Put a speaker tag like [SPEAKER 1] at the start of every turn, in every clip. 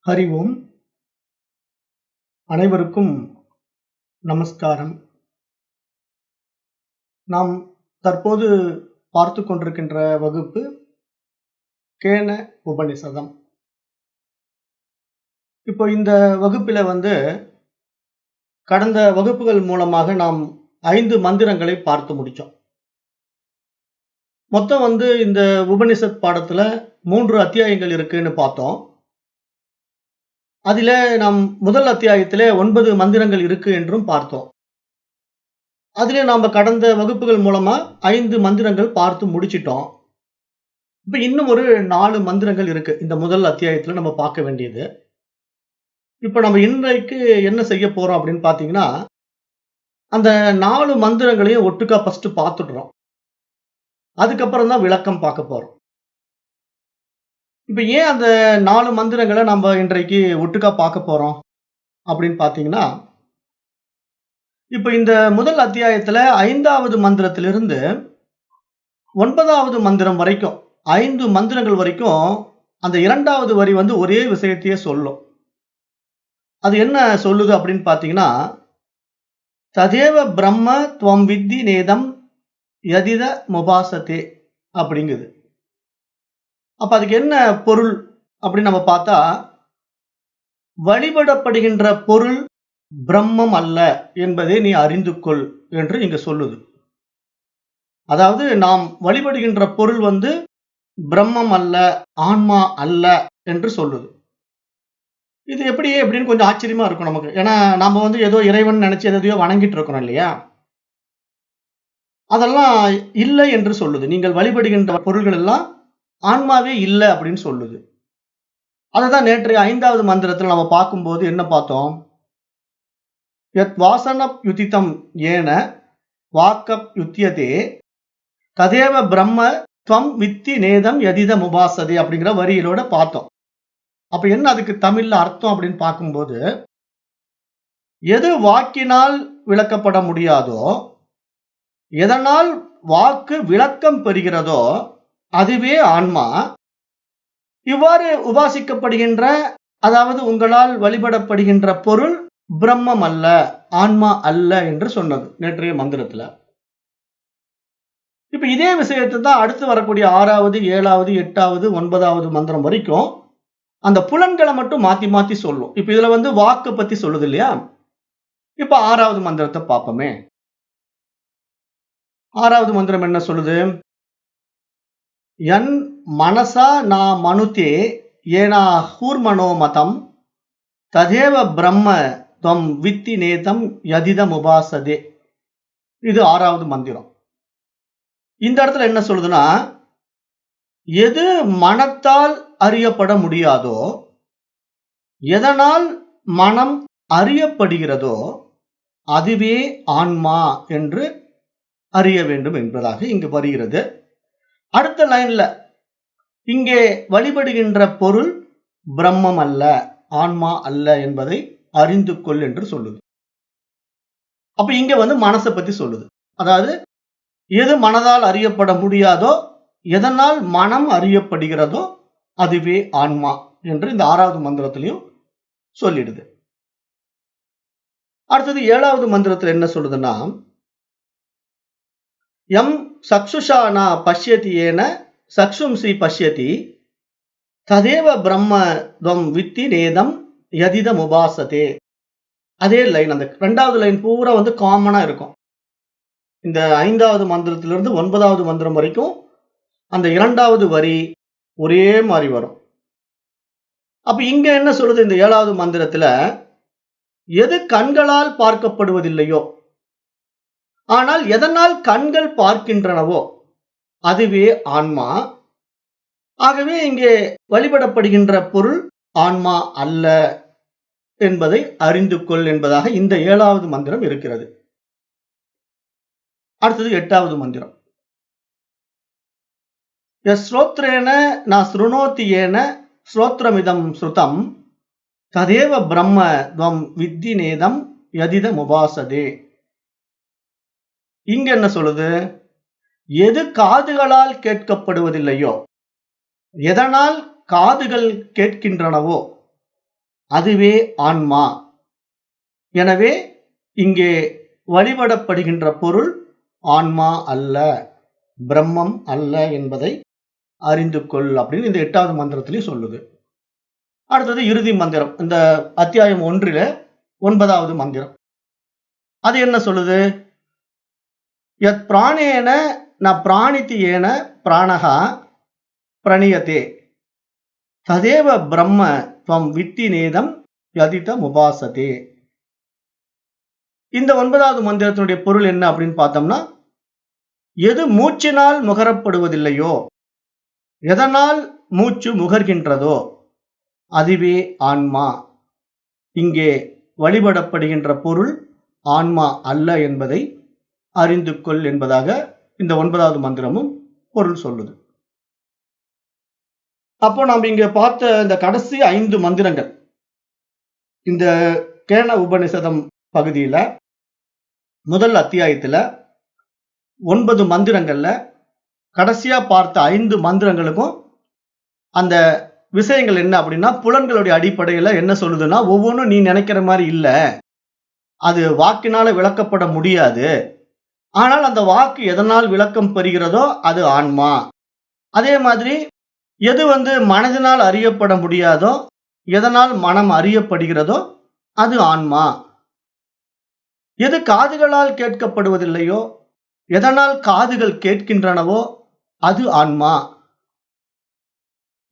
[SPEAKER 1] ஹரி ஓம். அனைவருக்கும் நமஸ்காரம். நாம் தற்போது பார்த்து கொண்டிருக்கின்ற வகுப்பு கேன உபநிஷதம். இப்போ இந்த வகுப்பில கடந்த வகுப்புகள் மூலமாக நாம் 5 மந்திரங்களை பார்த்து முடிச்சோம். மொத்தம் இந்த உபனிஷத் பாடத்துல 3 அத்தியாயங்கள் இருக்குன்னு பார்த்தோம். அதில நாம் முதல் அத்தியாயத்திலே 9 மந்திரங்கள் இருக்கு என்றும் பார்த்தோம். அதிலே நாம கடந்த வகுப்புகள் மூலமா 5 மந்திரங்கள் பார்த்து முடிச்சிட்டோம். இப்ப இன்னும் ஒரு 4 மந்திரங்கள் இருக்கு. இந்த முதல் அத்தியாயத்துல நம்ம பார்க்க வேண்டியது. இப்ப நம்ம இன்றைக்கு என்ன செய்ய போறோம் அப்படின்னு பார்த்தீங்கன்னா, அந்த 4 மந்திரங்களையும் ஒட்டுக்கா ஃபர்ஸ்ட் பார்த்துடுறோம். அதுக்கப்புறம் தான் விளக்கம் பார்க்க போறோம். இப்ப ஏன் அந்த 4 மந்திரங்கள நம்ம இன்றைக்கு ஒட்டுக்கா பார்க்க போறோம் அப்படின்னு பார்த்தீங்கன்னா, இப்ப இந்த முதல் அத்தியாயத்துல 5வது மந்திரத்திலிருந்து 9வது மந்திரம் வரைக்கும் 5 மந்திரங்கள் வரைக்கும் அந்த 2வது வரி ஒரே விஷயத்தையே சொல்லும். அது என்ன சொல்லுது அப்படின்னு பார்த்தீங்கன்னா, ததேவ பிரம்ம துவம் வித்தி நேதம் யதித முபாசதே அப்படிங்குது. அப்ப அதுக்கு என்ன பொருள் அப்படின்னு நம்ம பார்த்தா, வழிபடப்படுகின்ற பொருள் பிரம்மம் அல்ல என்பதை நீ அறிந்து கொள் என்று இங்க சொல்லுது. அதாவது நாம் வழிபடுகின்ற பொருள் பிரம்மம் அல்ல, ஆன்மா அல்ல என்று சொல்லுது. இது எப்படி அப்படின்னு கொஞ்சம் ஆச்சரியமா இருக்கும் நமக்கு. ஏன்னா நாம ஏதோ இறைவன் நினைச்சு எதையோ வணங்கிட்டு இருக்கிறோம் இல்லையா? அதெல்லாம் இல்லை என்று சொல்லுது. நீங்கள் வழிபடுகின்ற பொருள்கள் எல்லாம் ஆன்மாவே இல்லை அப்படின்னு சொல்லுது. அதுதான் நேற்றைய 5வது மந்திரத்தில் நம்ம பார்க்கும்போது என்ன பார்த்தோம்? யத் வாசனப் யுதிதம் ஏன வாக்கப் யுத்தியதே ததேவ பிரம்ம துவம் வித்தி நேதம் யதித முபாசதே அப்படிங்கிற வரியிலோட பார்த்தோம். அப்ப என்ன அதுக்கு தமிழ்ல அர்த்தம் அப்படின்னு பார்க்கும்போது, எது வாக்கினால் விளக்கப்பட முடியாதோ, எதனால் வாக்கு விளக்கம் பெறுகிறதோ அதுவே ஆன்மா. இவ்வாறு உபாசிக்கப்படுகின்ற, அதாவது உங்களால் வழிபடப்படுகின்ற பொருள் பிரம்மம் அல்ல, ஆன்மா அல்ல என்று சொன்னது நேற்றைய மந்திரத்துல. இப்ப இதே விஷயத்தை தான் அடுத்து வரக்கூடிய 6வது, 7வது, 8வது, 9வது மந்திரம் வரைக்கும் அந்த புலன்களை மட்டும் மாத்தி மாத்தி சொல்லும். இப்ப இதுல வாக்கு பத்தி சொல்லுது இல்லையா? இப்ப 6வது மந்திரத்தை பார்ப்போமே. 6வது மந்திரம் என்ன சொல்லுது? யன் மனசா நா மனுதே ஏனா ஹூர்மனோ மதம் ததேவ பிரம்ம துவம் வித்தி நேதம் யதிதம் உபாசதே. இது 6வது மந்திரம். இந்த இடத்துல என்ன சொல்லுதுன்னா, எது மனத்தால் அறியப்பட முடியாதோ, எதனால் மனம் அறியப்படுகிறதோ அதுவே ஆன்மா என்று அறிய வேண்டும் என்பதாக இங்கு வருகிறது. அடுத்த லைன்ல இங்கே வழிபடுகின்ற பொருள் பிரம்மம் அல்ல, ஆன்மா அல்ல என்பதை அறிந்து கொள் என்று சொல்லுது. அப்ப இங்க மனசை பத்தி சொல்லுது. அதாவது எது மனதால் அறியப்பட முடியாதோ, எதனால் மனம் அறியப்படுகிறதோ அதுவே ஆன்மா என்று இந்த 6வது மந்திரத்திலையும் சொல்லிடுது. அடுத்தது 7வது மந்திரத்தில் என்ன சொல்லுதுன்னா, யம் சக்ஷுஷானா பஷ்யதி ஏன சக்ஷும்சி பஷ்யதி ததேவ பிரம்ம துவம் வித்தி நேதம் யதிதம் உபாசதே. அதே லைன், அந்த 2வது லைன் பூரா காமனா இருக்கும். இந்த 5வது மந்திரத்திலிருந்து 9வது மந்திரம் வரைக்கும் அந்த 2வது வரி ஒரே மாதிரி வரும். அப்ப இங்க என்ன சொல்லுது இந்த 7வது மந்திரத்துல, எது கண்களால் பார்க்கப்படுவதில்லையோ, ஆனால் எதனால் கண்கள் பார்க்கின்றனவோ அதுவே ஆன்மா. ஆகவே இங்கே வழிபடப்படுகின்ற பொருள் ஆன்மா அல்ல என்பதை அறிந்து கொள் என்பதாக இந்த 7வது மந்திரம் இருக்கிறது. அடுத்தது 8வது மந்திரம். ஸ்ரோத்ரேன ந ஸ்ருணோதி ஏன ஸ்ரோத்ரமிதம் ஸ்ருதம் ததேவ பிரம்ம துவம் வித்தி நேதம் யதிதம் உபாசதே. இங்க என்ன சொல்லுது? எது காதுகளால் கேட்கப்படுவதில்லையோ, எதனால் காதுகள் கேட்கின்றனவோ அதுவே ஆன்மா. எனவே இங்கே வழிபடப்படுகின்ற பொருள் ஆன்மா அல்ல, பிரம்மம் அல்ல என்பதை அறிந்து கொள் அப்படின்னு இந்த 8வது மந்திரத்திலையும் சொல்லுது. அடுத்தது இறுதி மந்திரம். இந்த அத்தியாயம் 1ல 9வது மந்திரம். அது என்ன சொல்லுது? யத் பிராணேன ந பிராணிதி ஏன பிராணஹா பிரணீயதே ததேவ பிரம்ம த்வம் வித்தி நேதம் யதித முபாசதே. இந்த 9வது மந்திரத்தினுடைய பொருள் என்ன அப்படின்னு பார்த்தோம்னா, எது மூச்சினால் முகரப்படுவதில்லையோ, எதனால் மூச்சு முகர்கின்றதோ அதுவே ஆன்மா. இங்கே வழிபடப்படுகின்ற பொருள் ஆன்மா அல்ல என்பதை அறிந்து கொள் என்பதாக இந்த 9வது மந்திரமும் பொருள் சொல்லுது. அப்போ நாம் இங்க பார்த்த இந்த கடைசி 5 மந்திரங்கள் இந்த கேன உபநிஷதம் பகுதியில முதல் அத்தியாயத்துல 9 மந்திரங்கள்ல கடைசியா பார்த்த 5 மந்திரங்களுக்கும் அந்த விஷயங்கள் என்ன அப்படின்னா, புலன்களுடைய அடிப்படையில என்ன சொல்லுதுன்னா, ஒவ்வொன்றும் நீ நினைக்கிற மாதிரி இல்ல, அது வாக்கினால விளக்கப்பட முடியாது. ஆனால் அந்த வாக்கு எதனால் விளக்கம் பெறுகிறதோ அது ஆன்மா. அதே மாதிரி எது மனதினால் அறியப்பட முடியாதோ, எதனால் மனம் அறியப்படுகிறதோ அது ஆன்மா. எது காதுகளால் கேட்கப்படுவதில்லையோ, எதனால் காதுகள் கேட்கின்றனவோ அது ஆன்மா.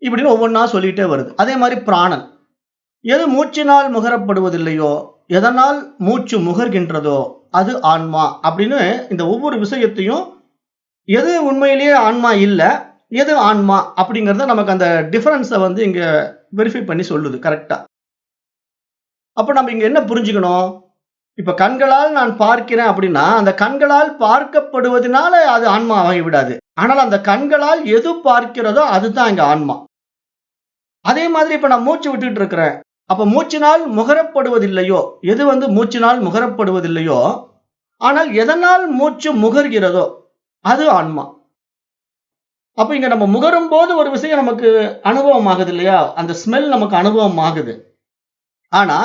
[SPEAKER 1] இப்படின்னு ஒவ்வொன்றா சொல்லிட்டே வருது. அதே மாதிரி பிராணன் எது மூச்சினால் முகரப்படுவதில்லையோ, எதனால் மூச்சு முகர்கின்றதோ அது ஆன்மா அப்படின்னு இந்த ஒவ்வொரு விஷயத்தையும் எது உண்மையிலேயே ஆன்மா இல்லை, எது ஆன்மா அப்படிங்கிறத நமக்கு அந்த டிஃபரன்ஸை இங்க வெரிஃபை பண்ணி சொல்லுது கரெக்டா. அப்ப நம்ம இங்க என்ன புரிஞ்சுக்கணும்? இப்ப கண்களால் நான் பார்க்கிறேன் அப்படின்னா, அந்த கண்களால் பார்க்கப்படுவதனால அது ஆன்மா ஆகிவிடாது. ஆனால் அந்த கண்களால் எது பார்க்கிறதோ அதுதான் இங்க ஆன்மா. அதே மாதிரி இப்ப நான் மூச்சு விட்டுட்டு இருக்கிறேன். அப்ப மூச்சினால் முகரப்படுவதில்லையோ, எது மூச்சினால் முகரப்படுவதில்லையோ, ஆனால் எதனால் மூச்சு முகர்கிறதோ அது ஆன்மா. அப்ப இங்க நம்ம முகரும் போது ஒரு விஷயம் நமக்கு அனுபவம் ஆகுது இல்லையா? அந்த ஸ்மெல் நமக்கு அனுபவம் ஆகுது. ஆனா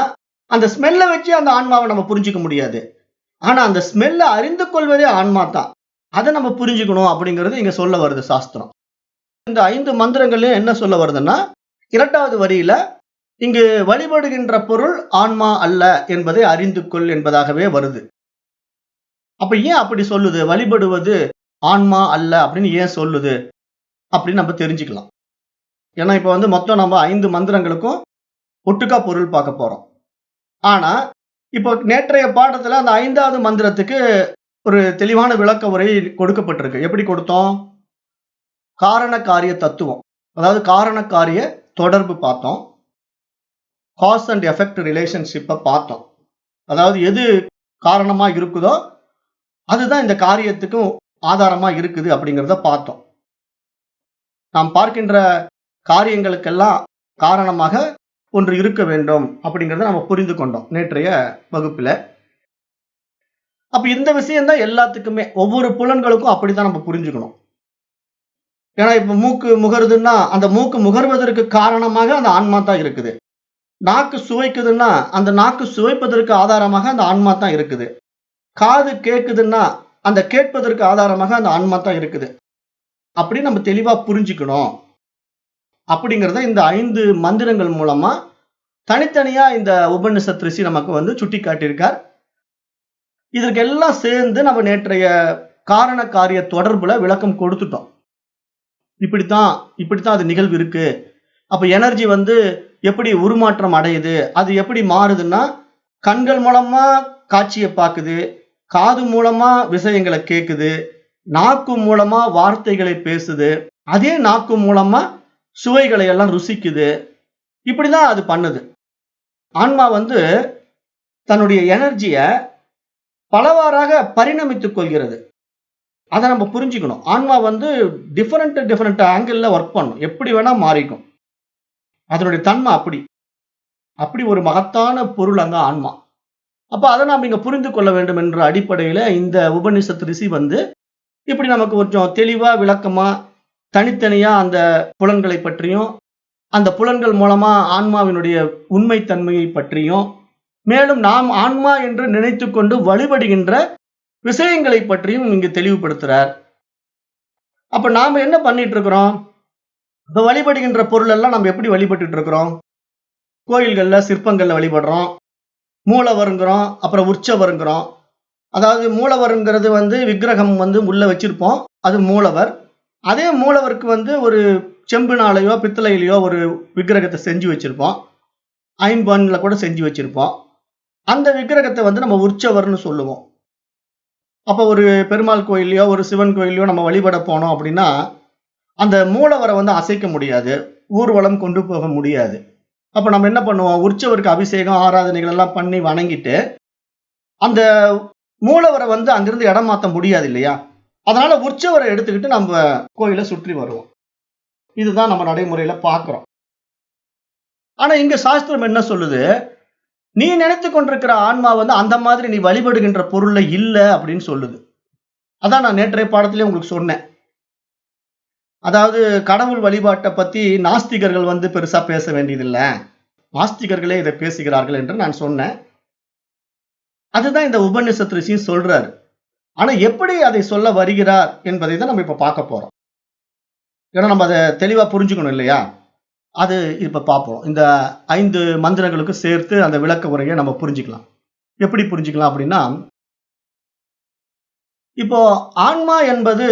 [SPEAKER 1] அந்த ஸ்மெல்ல வச்சு அந்த ஆன்மாவை நம்ம புரிஞ்சுக்க முடியாது. ஆனா அந்த ஸ்மெல்ல அறிந்து கொள்வதே ஆன்மா தான். அதை நம்ம புரிஞ்சுக்கணும் அப்படிங்கிறது இங்க சொல்ல வருது சாஸ்திரம். இந்த 5 மந்திரங்களையும் என்ன சொல்ல வருதுன்னா, 2வது வரியில இங்கு வழிபடுகின்ற பொருள் ஆன்மா அல்ல என்பதை அறிந்து கொள் என்பதாகவே வருது. அப்ப ஏன் அப்படி சொல்லுது? வழிபடுவது ஆன்மா அல்ல அப்படின்னு ஏன் சொல்லுது அப்படின்னு நம்ம தெரிஞ்சுக்கலாம். ஏன்னா இப்ப மொத்தம் நம்ம 5 மந்திரங்களுக்கும் ஒட்டுக்கா பொருள் பார்க்க போறோம். ஆனா இப்போ நேற்றைய பாடத்துல அந்த 5வது மந்திரத்துக்கு ஒரு தெளிவான விளக்க உரை கொடுக்கப்பட்டிருக்கு. எப்படி கொடுத்தோம்? காரண காரிய தத்துவம், அதாவது காரண காரிய தொடர்பு பார்த்தோம். காஸ் அண்ட் எஃபெக்ட் ரிலேஷன்ஷிப்பை பார்த்தோம். அதாவது எது காரணமா இருக்குதோ அதுதான் இந்த காரியத்துக்கும் ஆதாரமா இருக்குது அப்படிங்கிறத பார்த்தோம். நாம் பார்க்கின்ற காரியங்களுக்கெல்லாம் காரணமாக ஒன்று இருக்க வேண்டும் அப்படிங்கிறத நம்ம புரிந்து கொண்டோம் நேற்றைய வகுப்புல. அப்ப இந்த விஷயம் தான் எல்லாத்துக்குமே, ஒவ்வொரு புலன்களுக்கும் அப்படித்தான் நம்ம புரிஞ்சுக்கணும். ஏன்னா இப்ப மூக்கு முகருதுன்னா அந்த மூக்கு முகர்வதற்கு காரணமாக அந்த ஆன்மா தான் இருக்குது. நாக்கு சுவைக்குதுன்னா அந்த நாக்கு சுவைப்பதற்கு ஆதாரமாக அந்த ஆன்மா தான் இருக்குது. காது கேட்குதுன்னா அந்த கேட்பதற்கு ஆதாரமாக அந்த ஆன்மா தான் இருக்குது. அப்படி நம்ம தெளிவா புரிஞ்சுக்கணும். அப்படிங்கிறத இந்த 5 மந்திரங்கள் மூலமா தனித்தனியா இந்த உபநிஷத் ரிஷி நமக்கு சுட்டி காட்டியிருக்கார். இதற்கு எல்லாம் சேர்ந்து நம்ம நேற்றைய காரண காரிய தொடர்புல விளக்கம் கொடுத்துட்டோம். இப்படித்தான் அது நிகழ்வு இருக்கு. அப்ப எனர்ஜி எப்படி உருமாற்றம் அடையுது, அது எப்படி மாறுதுன்னா, கண்கள் மூலமா காட்சியை பார்க்குது, காது மூலமா விஷயங்களை கேட்குது, நாக்கு மூலமா வார்த்தைகளை பேசுது, அதே நாக்கு மூலமா சுவைகளை எல்லாம் ருசிக்குது. இப்படிதான் அது பண்ணுது. ஆன்மா தன்னுடைய எனர்ஜியை பலவாறாக பரிணமித்துக் கொள்கிறது. அதை நம்ம புரிஞ்சுக்கணும். ஆன்மா டிஃபரெண்ட் ஆங்கிள் ஒர்க் பண்ணும், எப்படி வேணா மாறிக்கும். அதனுடைய தன்மை அப்படி ஒரு மகத்தான பொருள் அந்த ஆன்மா. அப்ப அதை நாம் இங்க புரிந்து கொள்ள வேண்டும் என்ற அடிப்படையில இந்த உபநிஷத் ரிஷி இப்படி நமக்கு கொஞ்சம் தெளிவா விளக்கமா தனித்தனியா அந்த புலன்களை பற்றியும் அந்த புலன்கள் மூலமா ஆன்மாவினுடைய உண்மைத்தன்மையை பற்றியும், மேலும் நாம் ஆன்மா என்று நினைத்துக் கொண்டு வழிபடுகின்ற விஷயங்களை பற்றியும் இங்கு தெளிவுபடுத்துறார். அப்ப நாம என்ன பண்ணிட்டு இருக்கிறோம்? இப்ப வழிபடுகின்ற பொருள் எல்லாம் நம்ம எப்படி வழிபட்டுட்டு இருக்கிறோம்? கோயில்கள்ல சிற்பங்கள்ல வழிபடுறோம், மூலவருங்கிறோம், அப்புறம் உற்சவருங்கிறோம். அதாவது மூலவருங்கிறது விக்கிரகம் உள்ள வச்சிருப்போம், அது மூலவர். அதே மூலவருக்கு ஒரு செம்புனாலையோ பித்தளையிலையோ ஒரு விக்கிரகத்தை செஞ்சு வச்சிருப்போம், ஐம்பொன்ல கூட செஞ்சு வச்சிருப்போம். அந்த விக்கிரகத்தை நம்ம உற்சவர்னு சொல்லுவோம். அப்ப ஒரு பெருமாள் கோயிலையோ ஒரு சிவன் கோயிலையோ நம்ம வழிபட போனோம் அப்படின்னா அந்த மூலவரை அசைக்க முடியாது, ஊர்வலம் கொண்டு போக முடியாது. அப்ப நம்ம என்ன பண்ணுவோம்? உற்சவருக்கு அபிஷேகம் ஆராதனைகள் எல்லாம் பண்ணி வணங்கிட்டு அந்த மூலவரை அங்கிருந்து இடம் மாத்த முடியாது இல்லையா? அதனால உற்சவரை எடுத்துக்கிட்டு நம்ம கோயிலை சுற்றி வருவோம். இதுதான் நம்ம நடைமுறையில பார்க்கிறோம். ஆனா இங்க சாஸ்திரம் என்ன சொல்லுது? நீ நினைத்து கொண்டிருக்கிற ஆன்மா அந்த மாதிரி நீ வழிபடுகின்ற பொருள்ல இல்ல அப்படின்னு சொல்லுது. அதான் நான் நேற்றைய பாடத்திலே உங்களுக்கு சொன்னேன். அதாவது கடவுள் வழிபாட்டை பத்தி நாஸ்திகர்கள் பெருசா பேச வேண்டியதில்லை, நாஸ்திகர்களே இதை பேசுகிறார்கள் என்று நான் சொன்னேன். அதுதான் இந்த உபநிஷத் ரிஷி சொல்றாரு. ஆனா எப்படி அதை சொல்ல வருகிறார் என்பதை தான் நம்ம இப்ப பார்க்க போறோம். ஏன்னா நம்ம அதை தெளிவா புரிஞ்சுக்கணும் இல்லையா? அது இப்ப பார்ப்போம். இந்த 5 மந்திரங்களுக்கு சேர்த்து அந்த விளக்க உரையை நம்ம புரிஞ்சுக்கலாம். எப்படி புரிஞ்சுக்கலாம் அப்படின்னா, இப்போ ஆன்மா என்பது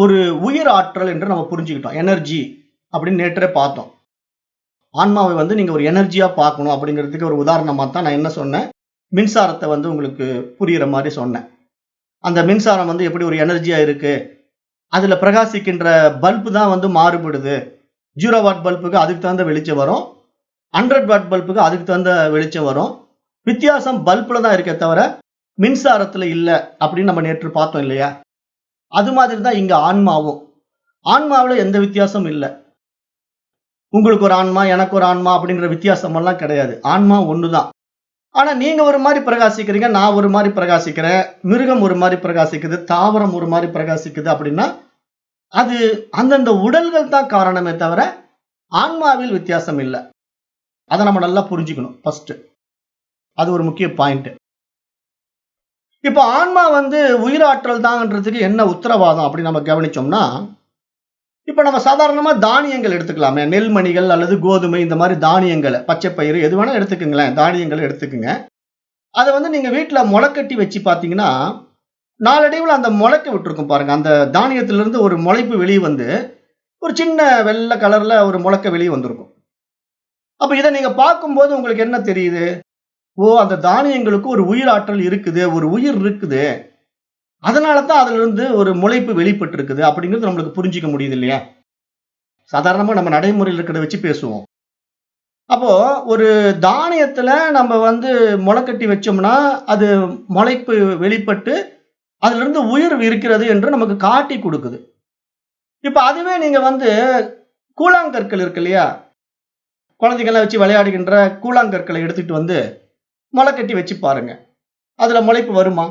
[SPEAKER 1] ஒரு உயிர் ஆற்றல் என்று நம்ம புரிஞ்சுக்கிட்டோம். எனர்ஜி அப்படின்னு நேற்றே பார்த்தோம். ஆன்மாவை நீங்க ஒரு எனர்ஜியா பார்க்கணும் அப்படிங்கிறதுக்கு ஒரு உதாரணமா தான் நான் என்ன சொன்னேன், மின்சாரத்தை உங்களுக்கு புரியுற மாதிரி சொன்னேன். அந்த மின்சாரம் எப்படி ஒரு எனர்ஜியா இருக்கு, அதுல பிரகாசிக்கின்ற பல்பு தான் மாறுபடுது. 0 வாட் பல்புக்கு அதுக்கு தகுந்த வெளிச்சம் வரும், 100 வாட் பல்புக்கு அதுக்கு தகுந்த வெளிச்சம் வரும். வித்தியாசம் பல்புல தான் இருக்கே தவிர மின்சாரத்துல இல்ல அப்படின்னு நம்ம நேற்று பார்த்தோம் இல்லையா? அது மாதிரி தான் இங்க ஆன்மாவும். ஆன்மாவுல எந்த வித்தியாசமும் இல்லை. உங்களுக்கு ஒரு ஆன்மா, எனக்கு ஒரு ஆன்மா அப்படிங்கிற வித்தியாசம் எல்லாம் கிடையாது. ஆன்மா ஒண்ணுதான். ஆனா நீங்க ஒரு மாதிரி பிரகாசிக்கிறீங்க, நான் ஒரு மாதிரி பிரகாசிக்கிறேன், மிருகம் ஒரு மாதிரி பிரகாசிக்குது, தாவரம் ஒரு மாதிரி பிரகாசிக்குது. அப்படின்னா அது அந்தந்த உடல்கள் தான் காரணமே தவிர ஆன்மாவில் வித்தியாசம் இல்லை. அதை நம்ம நல்லா புரிஞ்சுக்கணும் ஃபர்ஸ்ட். அது ஒரு முக்கிய பாயிண்ட். இப்ப ஆன்மா உயிராற்றல் தான்ன்றதுக்கு என்ன உத்தரவாதம் அப்படின்னு நம்ம கவனிச்சோம்னா, இப்ப நம்ம சாதாரணமா தானியங்கள் எடுத்துக்கலாமே, நெல்மணிகள் அல்லது கோதுமை, இந்த மாதிரி தானியங்களை, பச்சை பயிறு எது வேணா எடுத்துக்குங்களேன், தானியங்களை எடுத்துக்குங்க. அதை நீங்க வீட்டுல முளைக்கட்டி வச்சு பாத்தீங்கன்னா நாளடைவில் அந்த முளைக்க விட்டுருக்கும் பாருங்க. அந்த தானியத்திலிருந்து ஒரு முளைப்பு வெளியே ஒரு சின்ன வெள்ளை கலர்ல ஒரு முளைக்க வெளியே வந்திருக்கும். அப்ப இதை நீங்க பார்க்கும்போது உங்களுக்கு என்ன தெரியுது? ஓ, அந்த தானியங்களுக்கு ஒரு உயிராற்றல் இருக்குது, ஒரு உயிர் இருக்குது, அதனாலதான் அதுல இருந்து ஒரு முளைப்பு வெளிப்பட்டு இருக்குது அப்படிங்கிறது நம்மளுக்கு புரிஞ்சிக்க முடியுது இல்லையா? சாதாரணமா நம்ம நடைமுறையில் இருக்கிறத வச்சு பேசுவோம். அப்போ ஒரு தானியத்துல நம்ம முளைக்கட்டி வச்சோம்னா அது முளைப்பு வெளிப்பட்டு அதுல இருந்து உயிர் இருக்கிறது என்று நமக்கு காட்டி கொடுக்குது. இப்ப அதுவே நீங்க கூழாங்கற்கள் இருக்கு இல்லையா, குழந்தைங்கெல்லாம் வச்சு விளையாடுகின்ற கூழாங்கற்களை எடுத்துட்டு முளைக்கட்டி வச்சு பாருங்க, அதுல முளைப்பு வருமா?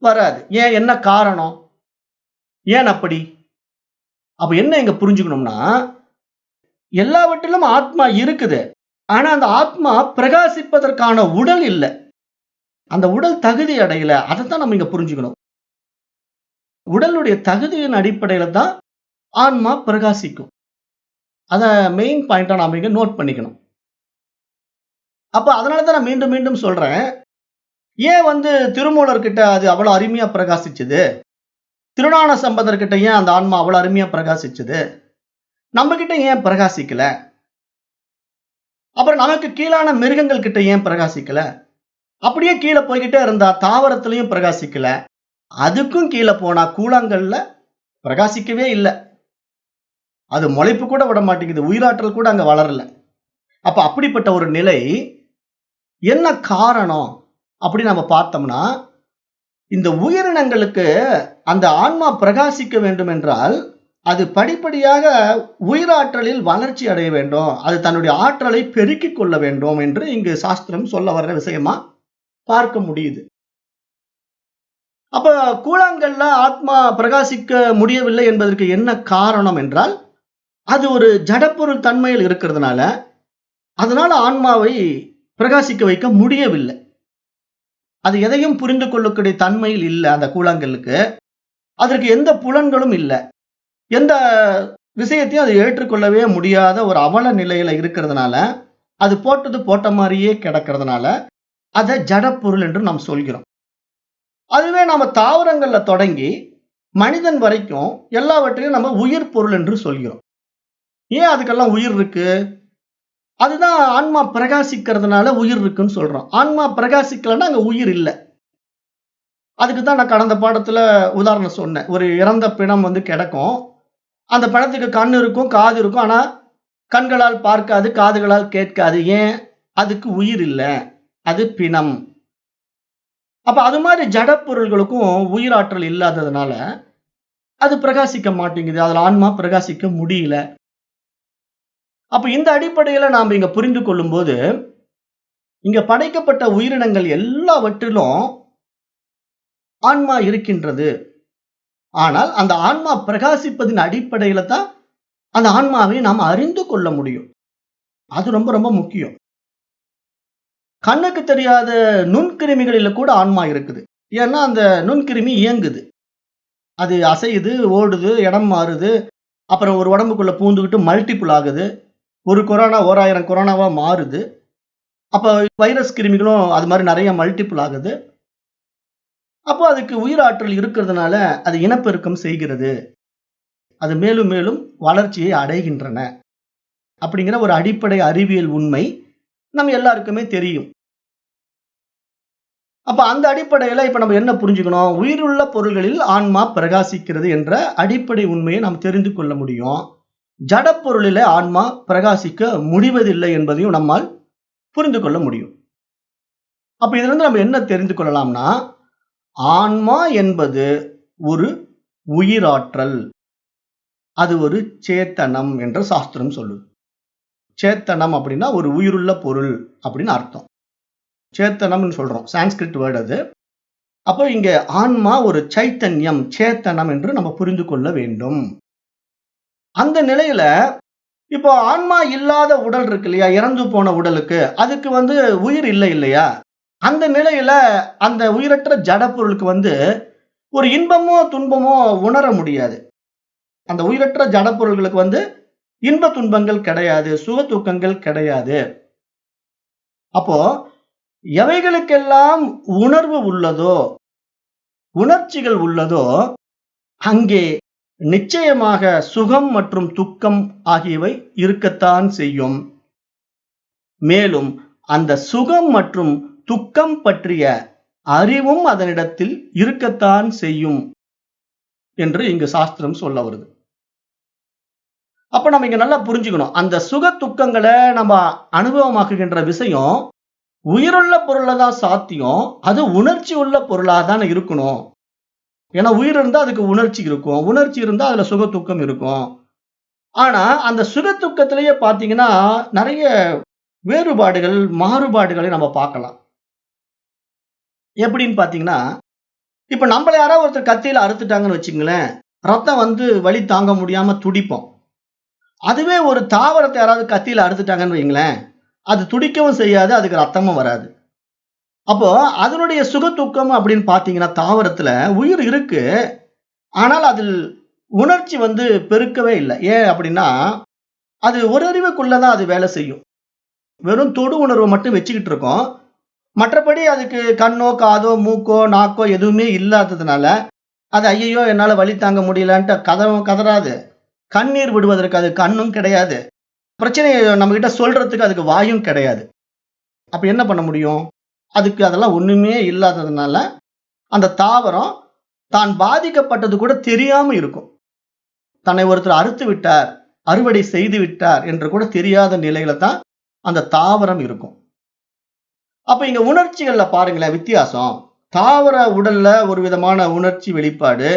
[SPEAKER 1] வராது. ஏன்? என்ன காரணம்? ஏன் அப்படி? அப்ப என்ன இங்க புரிஞ்சுக்கணும்னா, எல்லாவற்றிலும் ஆத்மா இருக்குது. ஆனா அந்த ஆத்மா பிரகாசிப்பதற்கான உடல் இல்லை, அந்த உடல் தகுதி அடையல. அதைத்தான் நம்ம இங்க புரிஞ்சுக்கணும். உடலுடைய தகுதியின் அடிப்படையில தான் ஆன்மா பிரகாசிக்கும். அத மெயின் பாயிண்டா நாம இங்க நோட் பண்ணிக்கணும். அப்ப அதனாலதான் நான் மீண்டும் மீண்டும் சொல்றேன், ஏன் திருமூலர் கிட்ட அது அவ்வளவு அருமையா பிரகாசிச்சது, திருஞான சம்பந்தர் கிட்ட ஏன் அந்த ஆன்மா அவ்வளவு அருமையா பிரகாசிச்சது, நம்ம கிட்ட ஏன் பிரகாசிக்கல? அப்புறம் நமக்கு கீழான மிருகங்கள் கிட்ட ஏன் பிரகாசிக்கல? அப்படியே கீழே போய்கிட்டே இருந்தா தாவரத்திலையும் பிரகாசிக்கல, அதுக்கும் கீழே போனா கூழாங்கல்ல பிரகாசிக்கவே இல்லை. அது முளைப்பு கூட விட மாட்டேங்குது, உயிராற்றல் கூட அங்க வளரல. அப்ப அப்படிப்பட்ட ஒரு நிலை என்ன காரணம் அப்படின்னு நம்ம பார்த்தோம்னா, இந்த உயிரினங்களுக்கு அந்த ஆன்மா பிரகாசிக்க வேண்டும் என்றால் அது படிப்படியாக உயிராற்றலில் வளர்ச்சி அடைய வேண்டும், அது தன்னுடைய ஆற்றலை பெருக்கிக் கொள்ள வேண்டும் என்று இங்கு சாஸ்திரம் சொல்ல வர்ற விஷயமா பார்க்க முடியுது. அப்ப கூழாங்கல்ல ஆத்மா பிரகாசிக்க முடியவில்லை என்பதற்கு என்ன காரணம் என்றால், அது ஒரு ஜடப்பொருள் தன்மையில் இருக்கிறதுனால அதனால ஆன்மாவை பிரகாசிக்க வைக்க முடியவில்லை. அது எதையும் புரிந்து கொள்ளக்கூடிய தன்மையில் இல்லை. அந்த கூழாங்கல்லுக்கு அதற்கு எந்த புலன்களும் இல்லை. எந்த விஷயத்தையும் அது ஏற்றுக்கொள்ளவே முடியாத ஒரு அவல நிலையில இருக்கிறதுனால, அது போட்டது போட்ட மாதிரியே கிடக்கிறதுனால அதை ஜடப்பொருள் என்று நாம் சொல்கிறோம். அதுவே நாம தாவரங்கள்ல தொடங்கி மனிதன் வரைக்கும் எல்லாவற்றையும் நம்ம உயிர் பொருள் என்று சொல்கிறோம். ஏன் அதுக்கெல்லாம் உயிர் இருக்கு? அதுதான் ஆன்மா பிரகாசிக்கிறதுனால உயிர் இருக்குன்னு சொல்றோம். ஆன்மா பிரகாசிக்கலன்னா அங்க உயிர் இல்லை. அதுக்கு தான் நான் கடந்த பாடத்துல உதாரணம் சொன்னேன். ஒரு இறந்த பிணம் கிடக்கும். அந்த பிணத்துக்கு கண் இருக்கும், காது இருக்கும். ஆனா கண்களால் பார்க்காது, காதுகளால் கேட்காது. ஏன்? அதுக்கு உயிர் இல்லை. அது பிணம். அப்ப அது மாதிரி ஜடப்பொருள்களுக்கும் உயிராற்றல் இல்லாததுனால அது பிரகாசிக்க மாட்டேங்குது. அதுல ஆன்மா பிரகாசிக்க முடியல. அப்ப இந்த அடிப்படையில நாம இங்க புரிந்து கொள்ளும் போது, இங்க படைக்கப்பட்ட உயிரினங்கள் எல்லாவற்றிலும் ஆன்மா இருக்கின்றது. ஆனால் அந்த ஆன்மா பிரகாசிப்பதின் அடிப்படையில தான் அந்த ஆன்மாவை நாம் அறிந்து கொள்ள முடியும். அது ரொம்ப ரொம்ப முக்கியம். கண்ணுக்கு தெரியாத நுண்கிருமிகளில கூட ஆன்மா இருக்குது. ஏன்னா அந்த நுண்கிருமி இயங்குது. அது அசையுது, ஓடுது, இடம் மாறுது. அப்புறம் ஒரு உடம்புக்குள்ள பூந்துக்கிட்டு மல்டிபிள் ஆகுது. ஒரு கொரோனா 1000 கொரோனாவா மாறுது. அப்ப வைரஸ் கிருமிகளும் அது மாதிரி நிறைய மல்டிபிள் ஆகுது. அப்போ அதுக்கு உயிராற்றல் இருக்கிறதுனால அது இனப்பெருக்கம் செய்கிறது. அது மேலும் மேலும் வளர்ச்சியை அடைகின்றன. அப்படிங்கிற ஒரு அடிப்படை அறிவியல் உண்மை நம்ம எல்லாருக்குமே தெரியும். அப்ப அந்த அடிப்படையில இப்ப நம்ம என்ன புரிஞ்சுக்கணும்? உயிருள்ள பொருள்களில் ஆன்மா பிரகாசிக்கிறது என்ற அடிப்படை உண்மையை நாம் தெரிந்து கொள்ள முடியும். ஜடப்பொருளிலே ஆன்மா பிரகாசிக்க முடிவதில்லை என்பதையும் நம்மால் புரிந்து கொள்ள முடியும். அப்ப இதுல இருந்து நம்ம என்ன தெரிந்து கொள்ளலாம்னா, ஆன்மா என்பது ஒரு உயிராற்றல். அது ஒரு சேத்தனம் என்று சாஸ்திரம் சொல்லுது. சேத்தனம் அப்படின்னா ஒரு உயிருள்ள பொருள் அப்படின்னு அர்த்தம். சேத்தனம்னு சொல்றோம். சான்ஸ்கிரிட் வேர்ட் அது. அப்போ இங்க ஆன்மா ஒரு சைத்தன்யம், சேத்தனம் என்று நம்ம புரிந்து கொள்ள வேண்டும். அந்த நிலையில இப்போ ஆன்மா இல்லாத உடல் இருக்கு இல்லையா? இறந்து போன உடலுக்கு அதுக்கு உயிர் இல்லை இல்லையா? அந்த நிலையில அந்த உயிரற்ற ஜடப்பொருளுக்கு ஒரு இன்பமோ துன்பமோ உணர முடியாது. அந்த உயிரற்ற ஜடப்பொருள்களுக்கு இன்ப துன்பங்கள் கிடையாது, சுக துக்கங்கள் கிடையாது. அப்போ எவைகளுக்கெல்லாம் உணர்வு உள்ளதோ, உணர்ச்சிகள் உள்ளதோ, அங்கே நிச்சயமாக சுகம் மற்றும் துக்கம் ஆகியவை இருக்கத்தான் செய்யும். மேலும் அந்த சுகம் மற்றும் துக்கம் பற்றிய அறிவும் அதனிடத்தில் இருக்கத்தான் செய்யும் என்று இங்கு சாஸ்திரம் சொல்ல வருது. அப்ப நம்ம இங்க நல்லா புரிஞ்சுக்கணும். அந்த சுக துக்கங்களை நம்ம அனுபவமாக்குகின்ற விஷயம் உயிருள்ள பொருள்ல தான் சாத்தியம். அது உணர்ச்சி உள்ள பொருளா தானே இருக்கணும். ஏன்னா உயிர் இருந்தா அதுக்கு உணர்ச்சி இருக்கும். உணர்ச்சி இருந்தா அதுல சுக துக்கம் இருக்கும். ஆனா அந்த சுக துக்கத்திலேயே பாத்தீங்கன்னா நிறைய வேறுபாடுகள், மாறுபாடுகளை நம்ம பார்க்கலாம். எப்படின்னு பாத்தீங்கன்னா, இப்ப நம்மள யாராவது ஒருத்தர் கத்தியில அறுத்துட்டாங்கன்னு வச்சுங்களேன், ரத்தம் வலி தாங்க முடியாம துடிப்போம். அதுவே ஒரு தாவரத்தை யாராவது கத்தியில அறுத்துட்டாங்கன்னு வைங்களேன், அது துடிக்கவும் செய்யாது, அதுக்கு ரத்தமும் வராது. அப்போ அதனுடைய சுக துக்கம் அப்படின்னு பாத்தீங்கன்னா, தாவரத்துல உயிர் இருக்கு. ஆனால் அதில் உணர்ச்சி பெருக்கவே இல்லை. ஏன் அப்படின்னா, அது ஒரு அறிவுக்குள்ளதான் அது வேலை செய்யும். வெறும் தொடு உணர்வை மட்டும் வச்சுக்கிட்டு இருக்கோம். மற்றபடி அதுக்கு கண்ணோ, காதோ, மூக்கோ, நாக்கோ எதுவுமே இல்லாததுனால அது ஐயையோ என்னால வலி தாங்க முடியலன்ட்டு கதறாது. கண்ணீர் விடுவதற்கு அது கண்ணும் கிடையாது. பிரச்சனையை நம்ம கிட்ட சொல்றதுக்கு அதுக்கு வாயும் கிடையாது. அப்ப என்ன பண்ண முடியும்? அதுக்கு அதெல்லாம் ஒண்ணுமே இல்லாததுனால அந்த தாவரம் தான் பாதிக்கப்பட்டது கூட தெரியாம இருக்கும். தன்னை ஒருத்தர் அறுத்து விட்டார், அறுவடை செய்து விட்டார் என்று கூட தெரியாத நிலையில தான் அந்த தாவரம் இருக்கும். அப்ப இங்க உணர்ச்சிகள்ல பாருங்களேன் வித்தியாசம். தாவர உடல்ல ஒரு விதமான உணர்ச்சி வெளிப்பாடு,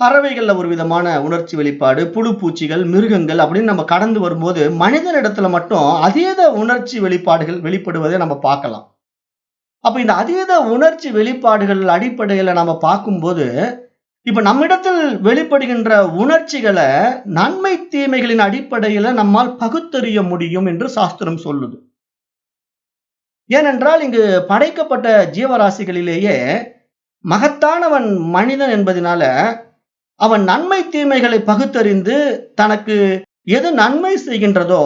[SPEAKER 1] பறவைகள்ல ஒரு விதமான உணர்ச்சி வெளிப்பாடு, புழு பூச்சிகள், மிருகங்கள் அப்படின்னு நம்ம கடந்து வரும்போது மனிதனிடத்துல மட்டும் அதீத உணர்ச்சி வெளிப்பாடுகள் வெளிப்படுவதை நம்ம பார்க்கலாம். அப்ப இந்த அதீத உணர்ச்சி வெளிப்பாடுகள் அடிப்படையில நம்ம பார்க்கும்போது இப்ப நம்மிடத்தில் வெளிப்படுகின்ற உணர்ச்சிகளை நன்மை தீமைகளின் அடிப்படையில நம்மால் பகுத்தறிய முடியும் என்று சாஸ்திரம் சொல்லுது. ஏனென்றால் இங்கு படைக்கப்பட்ட ஜீவராசிகளிலேயே மகத்தானவன் மனிதன் என்பதனால அவன் நன்மை தீமைகளை பகுத்தறிந்து தனக்கு எது நன்மை செய்கின்றதோ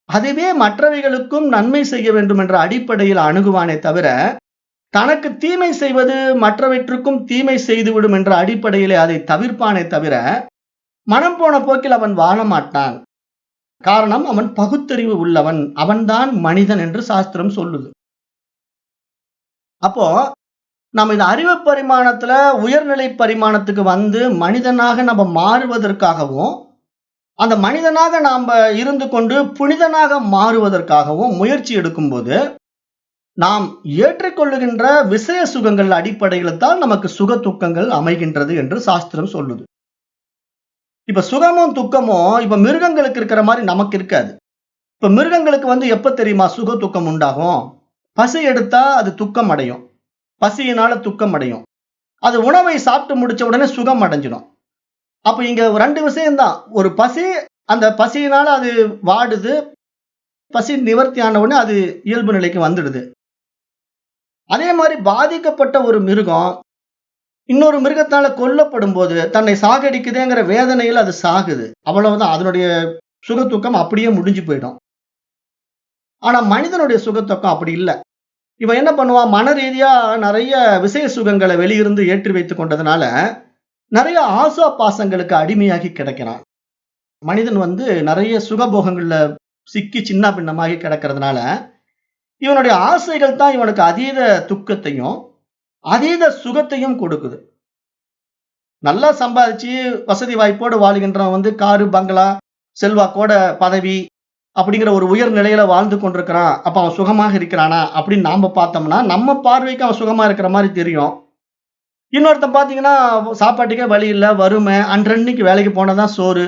[SPEAKER 1] அதுவே மற்றவைகளுக்கும் நன்மை செய்ய வேண்டும் என்ற அடிப்படையில் அணுகுவானே தவிர, தனக்கு தீமை செய்வது மற்றவற்றுக்கும் தீமை செய்துவிடும் என்ற அடிப்படையிலே அதை தவிர்ப்பானே தவிர, மனம் போன போக்கில் அவன் வாழ மாட்டான். காரணம், அவன் பகுத்தறிவு உள்ளவன், அவன்தான் மனிதன் என்று சாஸ்திரம் சொல்லுது. அப்போ நம்ம இந்த அறிவு பரிமாணத்துல உயர்நிலை பரிமாணத்துக்கு வந்து மனிதனாக நம்ம மாறுவதற்காகவும், அந்த மனிதனாக நாம இருந்து கொண்டு புனிதனாக மாறுவதற்காகவும் முயற்சி எடுக்கும்போது, நாம் ஏற்றுக்கொள்ளுகின்ற விஷய சுகங்கள் அடிப்படையில் தான் நமக்கு சுக துக்கங்கள் அமைகின்றது என்று சாஸ்திரம் சொல்லுது. இப்ப சுகமும் துக்கமும் இப்ப மிருகங்களுக்கு இருக்கிற மாதிரி நமக்கு இருக்காது. இப்ப மிருகங்களுக்கு வந்து எப்ப தெரியுமா சுக துக்கம் உண்டாகும்? பசி எடுத்தா அது துக்கம் அடையும், பசியினால துக்கம் அடையும். அது உணவை சாப்பிட்டு முடிச்ச உடனே சுகம் அடைஞ்சிடும். அப்ப இங்க ரெண்டு விஷயம்தான். ஒரு பசி, அந்த பசியினால அது வாடுது, பசி நிவர்த்தி ஆன உடனே அது இயல்பு நிலைக்கு வந்துடுது. அதே மாதிரி பாதிக்கப்பட்ட ஒரு மிருகம் இன்னொரு மிருகத்தால கொல்லப்படும் போது தன்னை சாகடிக்குதேங்கிற வேதனையில் அது சாகுது, அவ்வளவுதான். அதனுடைய சுகத்துக்கம் அப்படியே முடிஞ்சு போயிடும். ஆனா மனிதனுடைய சுகத்துக்கம் அப்படி இல்லை. இவன் என்ன பண்ணுவான், மன ரீதியா நிறைய விஷய சுகங்களை வெளியிருந்து ஏற்றி வைத்துக் கொண்டதுனால நிறைய ஆசா பாசங்களுக்கு அடிமையாகி கிடக்கிறான். மனிதன் வந்து நிறைய சுகபோகங்கள்ல சிக்கி சின்ன பின்னமாகி கிடக்கிறதுனால இவனுடைய ஆசைகள் தான் இவனுக்கு அதீத துக்கத்தையும் அதீத சுகத்தையும் கொடுக்குது. நல்லா சம்பாதிச்சு வசதி வாய்ப்போடு வாழ்கின்றவன் வந்து காரு, பங்களா, செல்வாக்கோட பதவி அப்படிங்கிற ஒரு உயர் நிலையில வாழ்ந்து கொண்டிருக்கிறான். அப்ப அவன் சுகமாக இருக்கிறானா அப்படின்னு நாம பார்த்தோம்னா நம்ம பார்வைக்கு அவன் சுகமா இருக்கிற மாதிரி தெரியும். இன்னொருத்தன் பாத்தீங்கன்னா சாப்பாட்டுக்கே வழி இல்லை, வறுமை, அன்றன்னைக்கு வேலைக்கு போனதான் சோறு,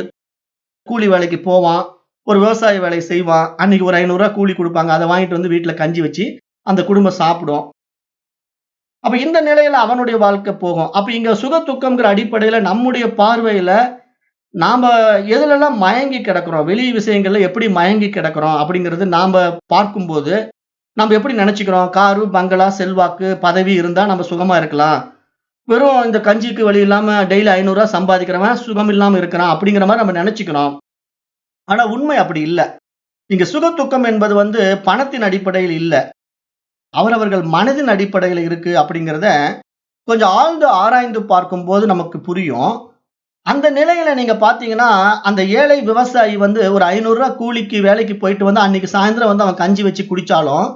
[SPEAKER 1] கூலி வேலைக்கு போவான், ஒரு விவசாய வேலை செய்வான், அன்னைக்கு ஒரு 500 ரூபாய் கூலி கொடுப்பாங்க, அதை வாங்கிட்டு வந்து வீட்டுல கஞ்சி வச்சு அந்த குடும்பம் சாப்பிடும். அப்ப இந்த நிலையில அவனுடைய வாழ்க்கை போகும். அப்ப இங்க சுக துக்கம்ங்கிற அடிப்படையில நம்முடைய பார்வையில நாம எதுலெல்லாம் மயங்கி கிடக்கிறோம், வெளி விஷயங்கள்ல எப்படி மயங்கி கிடக்கிறோம் அப்படிங்கிறது நாம பார்க்கும்போது நம்ம எப்படி நினைச்சுக்கிறோம், காரு, பங்களா, செல்வாக்கு, பதவி இருந்தா நம்ம சுகமா இருக்கலாம், வெறும் இந்த கஞ்சிக்கு வழி இல்லாம டெய்லி 500 ரூபாய் சம்பாதிக்கிறவன் சுகம் இல்லாம இருக்கிறான் அப்படிங்கிற மாதிரி நம்ம நினைச்சுக்கிறோம். ஆனா உண்மை அப்படி இல்லை. இங்க சுக துக்கம் என்பது வந்து பணத்தின் அடிப்படையில் இல்லை, அவரவர்கள் மனதின் அடிப்படையில் இருக்கு அப்படிங்கிறத கொஞ்சம் ஆழ்ந்து ஆராய்ந்து பார்க்கும்போது நமக்கு புரியும். அந்த நிலையில நீங்க பாத்தீங்கன்னா அந்த ஏழை விவசாயி வந்து ஒரு 500 ரூபாய் கூலிக்கு வேலைக்கு போயிட்டு வந்து அன்னைக்கு சாயந்தரம் வந்து அவன் கஞ்சி வச்சு குடிச்சாலும்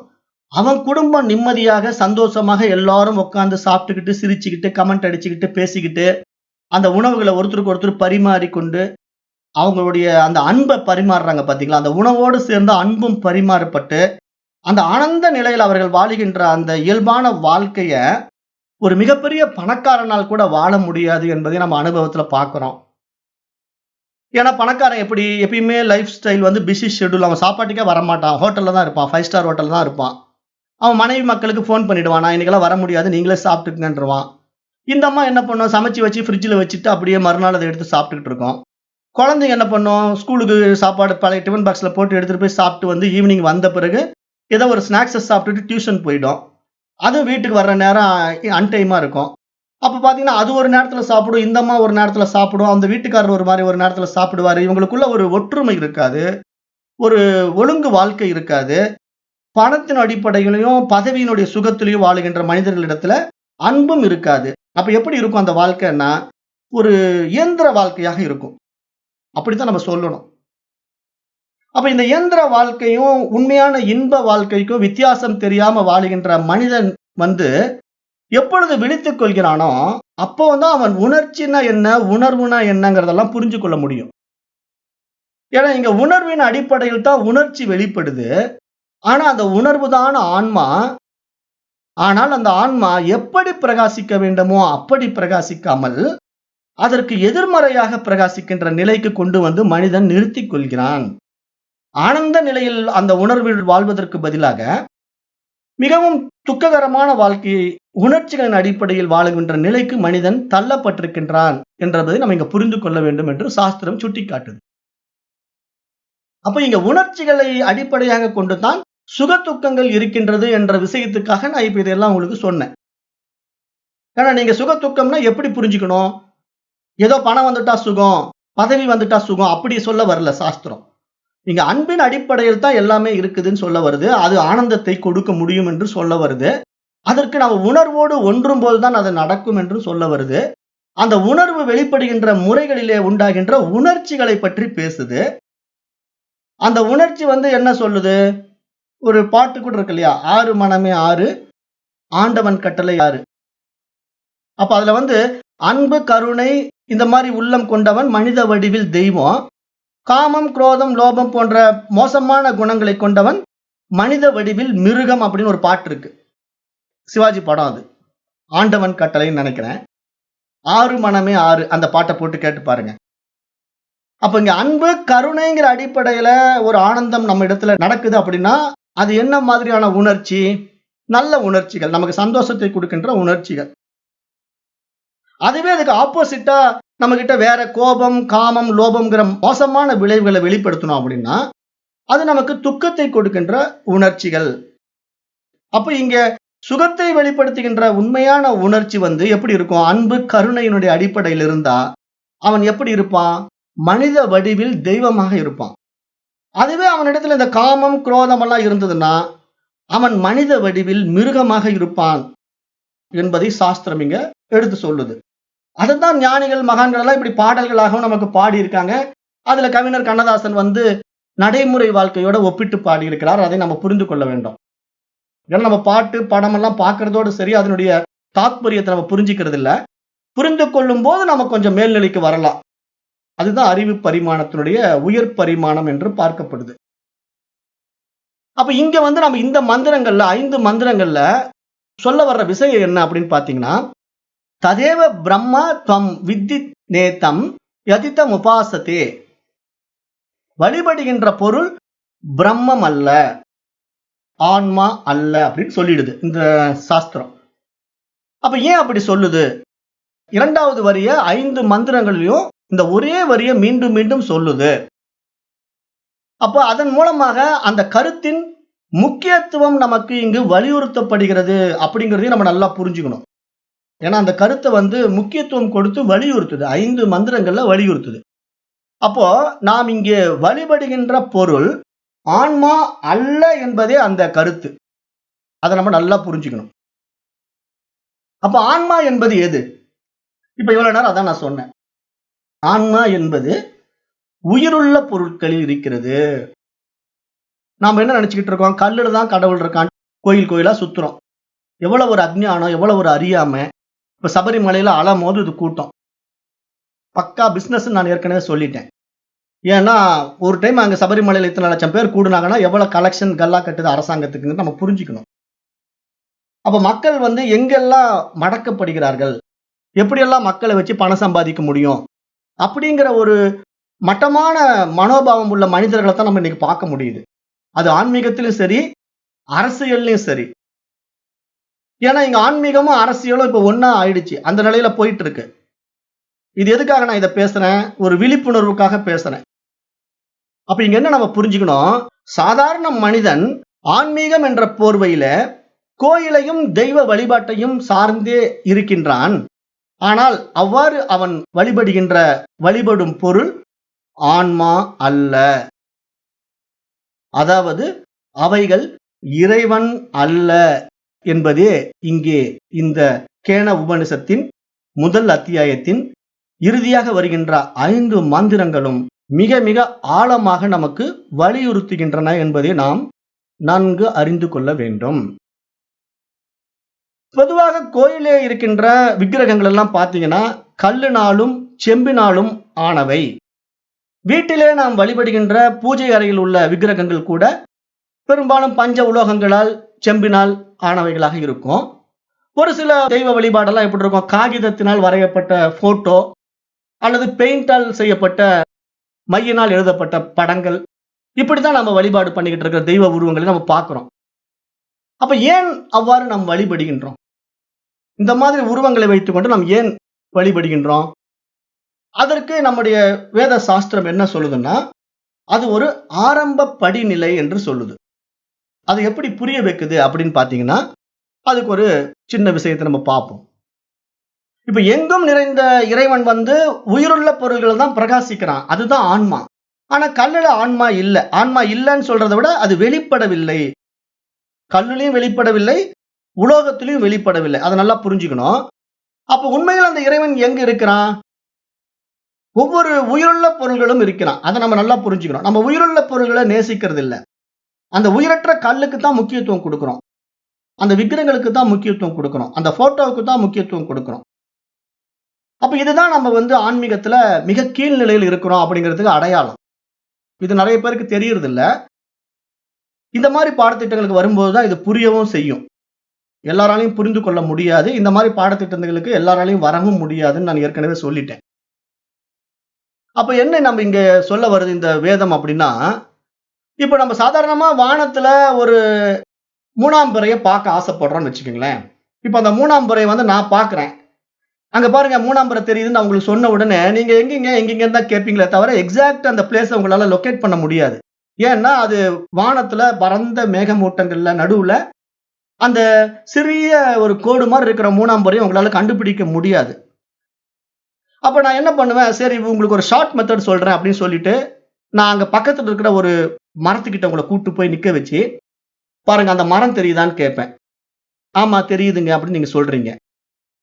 [SPEAKER 1] அவன் குடும்பம் நிம்மதியாக சந்தோஷமாக எல்லாரும் உட்கார்ந்து சாப்பிட்டுக்கிட்டு சிரிச்சுக்கிட்டு கமெண்ட் அடிச்சுக்கிட்டு பேசிக்கிட்டு அந்த உணவுகளை ஒருத்தருக்கு ஒருத்தர் பரிமாறிக்கொண்டு அவங்களுடைய அந்த அன்பை பரிமாறுறாங்க பாத்தீங்களா, அந்த உணவோடு சேர்ந்த அன்பும் பரிமாறப்பட்டு அந்த ஆனந்த நிலையில் அவர்கள் வாழுகின்ற அந்த இயல்பான வாழ்க்கைய ஒரு மிகப்பெரிய பணக்காரனால் கூட வாழ முடியாது என்பதை நம்ம அனுபவத்துல பார்க்கிறோம். ஏன்னா பணக்காரன் எப்படி எப்பயுமே லைஃப் ஸ்டைல் வந்து பிஸி ஷெட்யூல், அவன் சாப்பாட்டுக்கே வரமாட்டான், ஹோட்டல்ல தான் இருப்பான், 5 ஸ்டார் ஹோட்டல் தான் இருப்பான். அவன் மனைவி மக்களுக்கு ஃபோன் பண்ணிடுவான், நான் இன்னைக்கெல்லாம் வர முடியாது, நீங்களே சாப்பிட்டுக்குங்கன்றவான். இந்த அம்மா என்ன பண்ணும், சமைச்சு வச்சு ஃப்ரிட்ஜில் வச்சுட்டு அப்படியே மறுநாள் அதை எடுத்து சாப்பிட்டுக்கிட்டு இருக்கோம். குழந்தைங்க என்ன பண்ணும், ஸ்கூலுக்கு சாப்பாடு பழைய டிஃபன் பாக்ஸில் போட்டு எடுத்துகிட்டு போய் சாப்பிட்டு வந்து ஈவினிங் வந்த பிறகு ஏதோ ஒரு ஸ்நாக்ஸை சாப்பிட்டுட்டு டியூஷன் போயிடும். அதுவும் வீட்டுக்கு வர்ற நேரம் அன்டைமாக இருக்கும். அப்போ பார்த்தீங்கன்னா அது ஒரு நேரத்தில் சாப்பிடும், இந்த அம்மா ஒரு நேரத்தில் சாப்பிடும், அந்த வீட்டுக்காரர் ஒரு மாதிரி ஒரு நேரத்தில் சாப்பிடுவார். இவங்களுக்குள்ள ஒரு ஒற்றுமை இருக்காது, ஒரு ஒழுங்கு வாழ்க்கை இருக்காது. பணத்தின் அடிப்படையிலையும் பதவியினுடைய சுகத்திலையும் வாழுகின்ற மனிதர்களிடத்துல அன்பும் இருக்காது. அப்ப எப்படி இருக்கும் அந்த வாழ்க்கைன்னா, ஒரு இயந்திர வாழ்க்கையாக இருக்கும். அப்படித்தான் நம்ம சொல்லணும். அப்ப இந்த இயந்திர வாழ்க்கையும் உண்மையான இன்ப வாழ்க்கைக்கும் வித்தியாசம் தெரியாம வாழுகின்ற மனிதன் வந்து எப்பொழுது விழித்துக் கொள்கிறானோ அப்போதான் அவன் உணர்ச்சினா என்ன, உணர்வுனா என்னங்கிறதெல்லாம் புரிஞ்சு கொள்ள முடியும். ஏன்னா இங்க உணர்வின் அடிப்படையில் தான் உணர்ச்சி வெளிப்படுது. ஆனா அந்த உணர்வு தான் ஆன்மா. ஆனால் அந்த ஆன்மா எப்படி பிரகாசிக்க வேண்டுமோ அப்படி பிரகாசிக்காமல் அதற்கு எதிர்மறையாக பிரகாசிக்கின்ற நிலைக்கு கொண்டு வந்து மனிதன் நிறுத்திக் கொள்கிறான். ஆனந்த நிலையில் அந்த உணர்வில் வாழ்வதற்கு பதிலாக மிகவும் துக்ககரமான வாழ்க்கையை உணர்ச்சிகளின் அடிப்படையில் வாழுகின்ற நிலைக்கு மனிதன் தள்ளப்பட்டிருக்கின்றான் என்பதை நம்ம இங்க புரிந்து கொள்ள வேண்டும் என்று சாஸ்திரம் சுட்டிக்காட்டுது. அப்ப இங்க உணர்ச்சிகளை அடிப்படையாக கொண்டுதான் சுக துக்கங்கள் இருக்கின்றது என்ற விஷயத்துக்காக நான் இப்ப இதெல்லாம் உங்களுக்கு சொன்னேன். ஏன்னா நீங்க சுக துக்கம்னா எப்படி புரிஞ்சுக்கணும்? ஏதோ பணம் வந்துட்டா சுகம், பதவி வந்துட்டா சுகம் அப்படி சொல்ல வரல சாஸ்திரம். இங்க அன்பின் அடிப்படையில் தான் எல்லாமே இருக்குதுன்னு சொல்ல வருது. அது ஆனந்தத்தை கொடுக்க முடியும் என்று சொல்ல வருது. அதற்கு நம்ம உணர்வோடு ஒன்றும் போதுதான் அது நடக்கும் என்று சொல்ல வருது. அந்த உணர்வு வெளிப்படுகின்ற முறைகளிலே உண்டாகின்ற உணர்ச்சிகளை பற்றி பேசுது. அந்த உணர்ச்சி என்ன சொல்லுது? ஒரு பாட்டு கூட இருக்கு இல்லையா? ஆறு மனமே ஆறு, ஆண்டவன் கட்டளை ஆறு. அப்ப அதுல அன்பு, கருணை இந்த மாதிரி உள்ளம் கொண்டவன் மனித வடிவில் தெய்வம். காமம், குரோதம், லோபம் போன்ற மோசமான குணங்களை கொண்டவன் மனித வடிவில் மிருகம் அப்படின்னு ஒரு பாட்டு இருக்கு. சிவாஜி படம் அது. ஆண்டவன் கட்டளைன்னு நினைக்கிறேன். ஆறு மனமே ஆறு அந்த பாட்டை போட்டு கேட்டு பாருங்க. அப்ப இங்க அன்பு, கருணைங்கிற அடிப்படையில ஒரு ஆனந்தம் நம்ம இடத்துல நடக்குது அப்படின்னா அது என்ன மாதிரியான உணர்ச்சி? நல்ல உணர்ச்சிகள், நமக்கு சந்தோஷத்தை கொடுக்கின்ற உணர்ச்சிகள். அதுவே அதுக்கு ஆப்போசிட்டா நம்ம கிட்ட வேற கோபம், காமம், லோபம்ங்கிற மோசமான விளைவுகளை வெளிப்படுத்தணும் அப்படின்னா அது நமக்கு துக்கத்தை கொடுக்கின்ற உணர்ச்சிகள். அப்ப இங்க சுகத்தை வெளிப்படுத்துகின்ற உண்மையான உணர்ச்சி எப்படி இருக்கும்? அன்பு, கருணையினுடைய அடிப்படையில் இருந்தா அவன் எப்படி இருப்பான்? மனித வடிவில் தெய்வமாக இருப்பான். அதுவே அவனிடத்துல இந்த காமம், குரோதம் எல்லாம் இருந்ததுன்னா அவன் மனித வடிவில் மிருகமாக இருப்பான் என்பதை சாஸ்திரம் இங்க எடுத்து சொல்லுது. அதுதான் ஞானிகள், மகான்கள் எல்லாம் இப்படி பாடல்களாகவும் நமக்கு பாடி இருக்காங்க. அதுல கவிஞர் கண்ணதாசன் நடைமுறை வாழ்க்கையோட ஒப்பிட்டு பாடி இருக்கிறார். அதை நம்ம புரிந்து கொள்ள வேண்டும். ஏன்னா நம்ம பாட்டு, படம் எல்லாம் பார்க்கறதோடு சரி, அதனுடைய தாத்பரியத்தை நம்ம புரிஞ்சுக்கிறது இல்ல. புரிந்து கொள்ளும் போது நம்ம கொஞ்சம் மேல்நிலைக்கு வரலாம். அதுதான் அறிவு பரிமாணத்தினுடைய உயர் பரிமாணம் என்று பார்க்கப்படுது. அப்ப இங்க நம்ம இந்த மந்திரங்கள்ல 5 மந்திரங்கள்ல சொல்ல வர்ற விஷயம் என்ன அப்படின்னு பாத்தீங்கன்னா, ததேவ பிரம்மா துவம் வித்தி நேதம் யதிதம் உபாசதே. வழிபடுகின்ற பொருள் பிரம்மம் அல்ல, ஆன்மா அல்ல அப்படின்னு சொல்லிடுது இந்த சாஸ்திரம். அப்ப ஏன் அப்படி சொல்லுது? 2வது வரிய 5 மந்திரங்களிலும் இந்த ஒரே வரிய மீண்டும் மீண்டும் சொல்லுது. அப்ப அதன் மூலமாக அந்த கருத்தின் முக்கியத்துவம் நமக்கு இங்கு வலியுறுத்தப்படுகிறது அப்படிங்கிறதையும் நம்ம நல்லா புரிஞ்சுக்கணும். ஏன்னா அந்த கருத்தை முக்கியத்துவம் கொடுத்து வலியுறுத்துது. 5 மந்திரங்கள்ல வலியுறுத்துது. அப்போ நாம் இங்கே வழிபடுகின்ற பொருள் ஆன்மா அல்ல என்பதே அந்த கருத்து. அதை நம்ம நல்லா புரிஞ்சுக்கணும். அப்ப ஆன்மா என்பது எது? இப்ப இவ்வளவு நேரம் அதான் நான் சொன்னேன். ஆன்மா என்பது உயிருள்ள பொருட்களில் இருக்கிறது. நாம என்ன நினைச்சுக்கிட்டு இருக்கோம்? கல்லுல தான் கடவுள் இருக்கான், கோயில் கோயிலா சுத்துறோம். எவ்வளவு ஒரு அஜ்ஞானம், எவ்வளவு ஒரு அறியாம. இப்ப சபரிமலையில அலமோது இது கூட்டம். பக்கா பிசினஸ் நான் ஏற்கனவே சொல்லிட்டேன். ஏன்னா ஒரு டைம் அங்க சபரிமலையில இத்தனை லட்சம் பேர் கூடுனாங்கன்னா எவ்வளவு கலெக்ஷன் கல்லா கட்டுது அரசாங்கத்துக்கு நம்ம புரிஞ்சுக்கணும். அப்ப மக்கள் எங்கெல்லாம் மடக்கப்படுகிறார்கள், எப்படியெல்லாம் மக்களை வச்சு பணம் சம்பாதிக்க முடியும் அப்படிங்கிற ஒரு மட்டமான மனோபாவம் உள்ள மனிதர்களை தான் நம்ம இன்னைக்கு பார்க்க முடியுது. அது ஆன்மீகத்திலும் சரி, அரசியல்லையும் சரி. ஏன்னா இங்க ஆன்மீகமும் அரசியலும் இப்ப ஒன்னா ஆயிடுச்சு. அந்த நிலையில போயிட்டு இருக்கு. இது எதுக்காக நான் இதை பேசுறேன்? ஒரு விழிப்புணர்வுக்காக பேசுறேன். அப்ப இங்க என்ன நம்ம புரிஞ்சுக்கணும்? சாதாரண மனிதன் ஆன்மீகம் என்ற போர்வையில கோயிலையும் தெய்வ வழிபாட்டையும் சார்ந்தே இருக்கின்றான். ஆனால் அவ்வாறு அவன் வழிபடும் பொருள் ஆன்மா அல்ல. அதாவது அவைகள் இறைவன் அல்ல என்பதே இங்கே இந்த கேன உபனிஷத்தின் முதல் அத்தியாயத்தின் இறுதியாக வருகின்ற 5 மந்திரங்களும் மிக மிக ஆழமாக நமக்கு வலியுறுத்துகின்றன என்பதை நாம் நன்கு அறிந்து கொள்ள வேண்டும். பொதுவாக கோயிலே இருக்கின்ற விக்கிரகங்கள் எல்லாம் பார்த்தீங்கன்னா கல்லினாலும் செம்பினாலும் ஆனவை. வீட்டிலே நாம் வழிபடுகின்ற பூஜை அறையில் உள்ள விக்கிரகங்கள் கூட பெரும்பாலும் பஞ்ச உலோகங்களால், செம்பினால் ஆனவைகளாக இருக்கும். ஒரு சில தெய்வ வழிபாடெல்லாம் எப்படி இருக்கும்? காகிதத்தினால் வரையப்பட்ட போட்டோ அல்லது பெயிண்டால் செய்யப்பட்ட மையினால் எழுதப்பட்ட படங்கள், இப்படித்தான் நம்ம வழிபாடு பண்ணிக்கிட்டு இருக்கிற தெய்வ உருவங்களை நம்ம பார்க்கிறோம். அப்ப ஏன் அவ்வாறு நாம் வழிபடுகின்றோம்? இந்த மாதிரி உருவங்களை வைத்துக்கொண்டு நாம் ஏன் வழிபடுகின்றோம்? அதற்கு நம்முடைய வேத சாஸ்திரம் என்ன சொல்லுதுன்னா, அது ஒரு ஆரம்ப படிநிலை என்று சொல்லுது. அது எப்படி புரிய வைக்குது அப்படின்னு பார்த்தீங்கன்னா, அதுக்கு ஒரு சின்ன விஷயத்தை நம்ம பார்ப்போம். இப்ப எங்கும் நிறைந்த இறைவன் உயிருள்ள பொருள்கள் தான் பிரகாசிக்கிறான். அதுதான் ஆன்மா. ஆனா கல்லுல ஆன்மா இல்ல. ஆன்மா இல்லன்னு சொல்றத விட அது வெளிப்படவில்லை. கல்லுலயும் வெளிப்படவில்லை, உலோகத்திலயும் வெளிப்படவில்லை. அத நல்லா புரிஞ்சுக்கணும். அப்ப உண்மையில் அந்த இறைவன் எங்க இருக்கிறான்? ஒவ்வொரு உயிருள்ள பொருள்களும் இருக்கிறான். அத நம்ம நல்லா புரிஞ்சுக்கணும். நம்ம உயிருள்ள பொருள்களை நேசிக்கிறது இல்ல. அந்த உயிரற்ற கல்லுக்கு தான் முக்கியத்துவம் குடுக்கிறோம். அந்த விக்கிரங்களுக்கு தான் முக்கியத்துவம் குடுக்கிறோம். அந்த போட்டோவுக்கு தான் முக்கியத்துவம் குடுக்கிறோம். அப்ப இதுதான் நம்ம ஆன்மீகத்துல மிக கீழ் நிலையில் இருக்கிறோம் அப்படிங்கிறதுக்கு அடையாளம். இது நிறைய பேருக்கு தெரியறது இல்ல. இந்த மாதிரி பாடத்திட்டங்களுக்கு வரும்போது தான் இது புரியவும் செய்யும். எல்லாராலையும் புரிந்து கொள்ள முடியாது. இந்த மாதிரி பாடத்திட்டங்களுக்கு எல்லாராலையும் வரவும் முடியாதுன்னு நான் ஏற்கனவே சொல்லிட்டேன். அப்ப என்ன நம்ம இங்க சொல்ல வருது இந்த வேதம் அப்படின்னா, இப்ப நம்ம சாதாரணமா வானத்துல ஒரு 3ஆம் பிறைய பார்க்க ஆசைப்படுறோம்னு வச்சுக்கங்களேன். இப்ப அந்த 3ஆம் பிறைய நான் பார்க்கிறேன். அங்க பாருங்க 3ஆம் பிறை தெரியுதுன்னு நான் உங்களுக்கு சொன்ன உடனே, நீங்க எங்கீங்கன்னு தான் கேட்பீங்களே தவிர, எக்ஸாக்ட் அந்த பிளேஸ உங்களால லொகேட் பண்ண முடியாது. ஏன்னா, அது வானத்துல பரந்த மேகமூட்டங்கள்ல நடுவுல, அந்த சிறிய ஒரு கோடு மாரி இருக்கிற 3ஆம் பிறைய உங்களால கண்டுபிடிக்க முடியாது. அப்ப நான் என்ன பண்ணுவேன், சரி உங்களுக்கு ஒரு ஷார்ட் மெத்தட் சொல்றேன் அப்படின்னு சொல்லிட்டு, நான் அங்க பக்கத்துல இருக்கிற ஒரு மரத்துக்கிட்ட உங்கள கூட்டு போய் நிக்க வச்சு, பாருங்க அந்த மரம் தெரியுதான்னு கேட்பேன். ஆமா தெரியுதுங்க அப்படின்னு நீங்க சொல்றீங்க.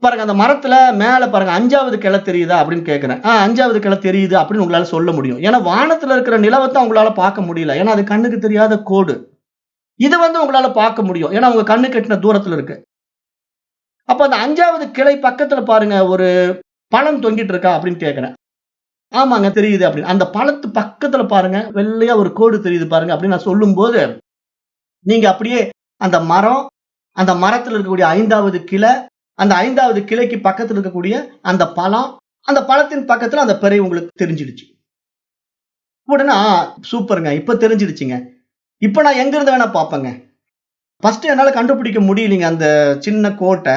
[SPEAKER 1] பாருங்க அந்த மரத்துல மேல பாருங்க 5வது கிளை தெரியுதா அப்படின்னு கேட்கிறேன். 5வது கிளை தெரியுது அப்படின்னு உங்களால சொல்ல முடியும். ஏன்னா வானத்துல இருக்கிற நிலவத்தான் உங்களால பார்க்க முடியல. ஏன்னா அது கண்ணுக்கு தெரியாத கோடு. இது உங்களால பார்க்க முடியும். ஏன்னா உங்க கண்ணுக்கு எட்டுன தூரத்துல இருக்கு. அப்ப அந்த 5வது கிளை பக்கத்துல பாருங்க ஒரு பழம் தொங்கிட்டு இருக்கா அப்படின்னு கேட்கிறேன். ஆமாங்க தெரியுது அப்படின்னு. அந்த பழத்து பக்கத்துல பாருங்க வெள்ளையா ஒரு கோடு தெரியுது பாருங்க அப்படின்னு நான் சொல்லும்போது, நீங்க அப்படியே அந்த மரம், அந்த மரத்துல இருக்கக்கூடிய 5வது கிளை, அந்த 5வது கிளைக்கு பக்கத்துல இருக்கக்கூடிய அந்த பழம், அந்த பழத்தின் பக்கத்துல அந்த பிறை உங்களுக்கு தெரிஞ்சிடுச்சு. உடனே சூப்பர்ங்க. இப்ப தெரிஞ்சிடுச்சுங்க. இப்ப நான் எங்க இருந்து வேணா பார்ப்பேங்க. ஃபர்ஸ்ட் என்னால கண்டுபிடிக்க முடியலைங்க அந்த சின்ன கோட்ட,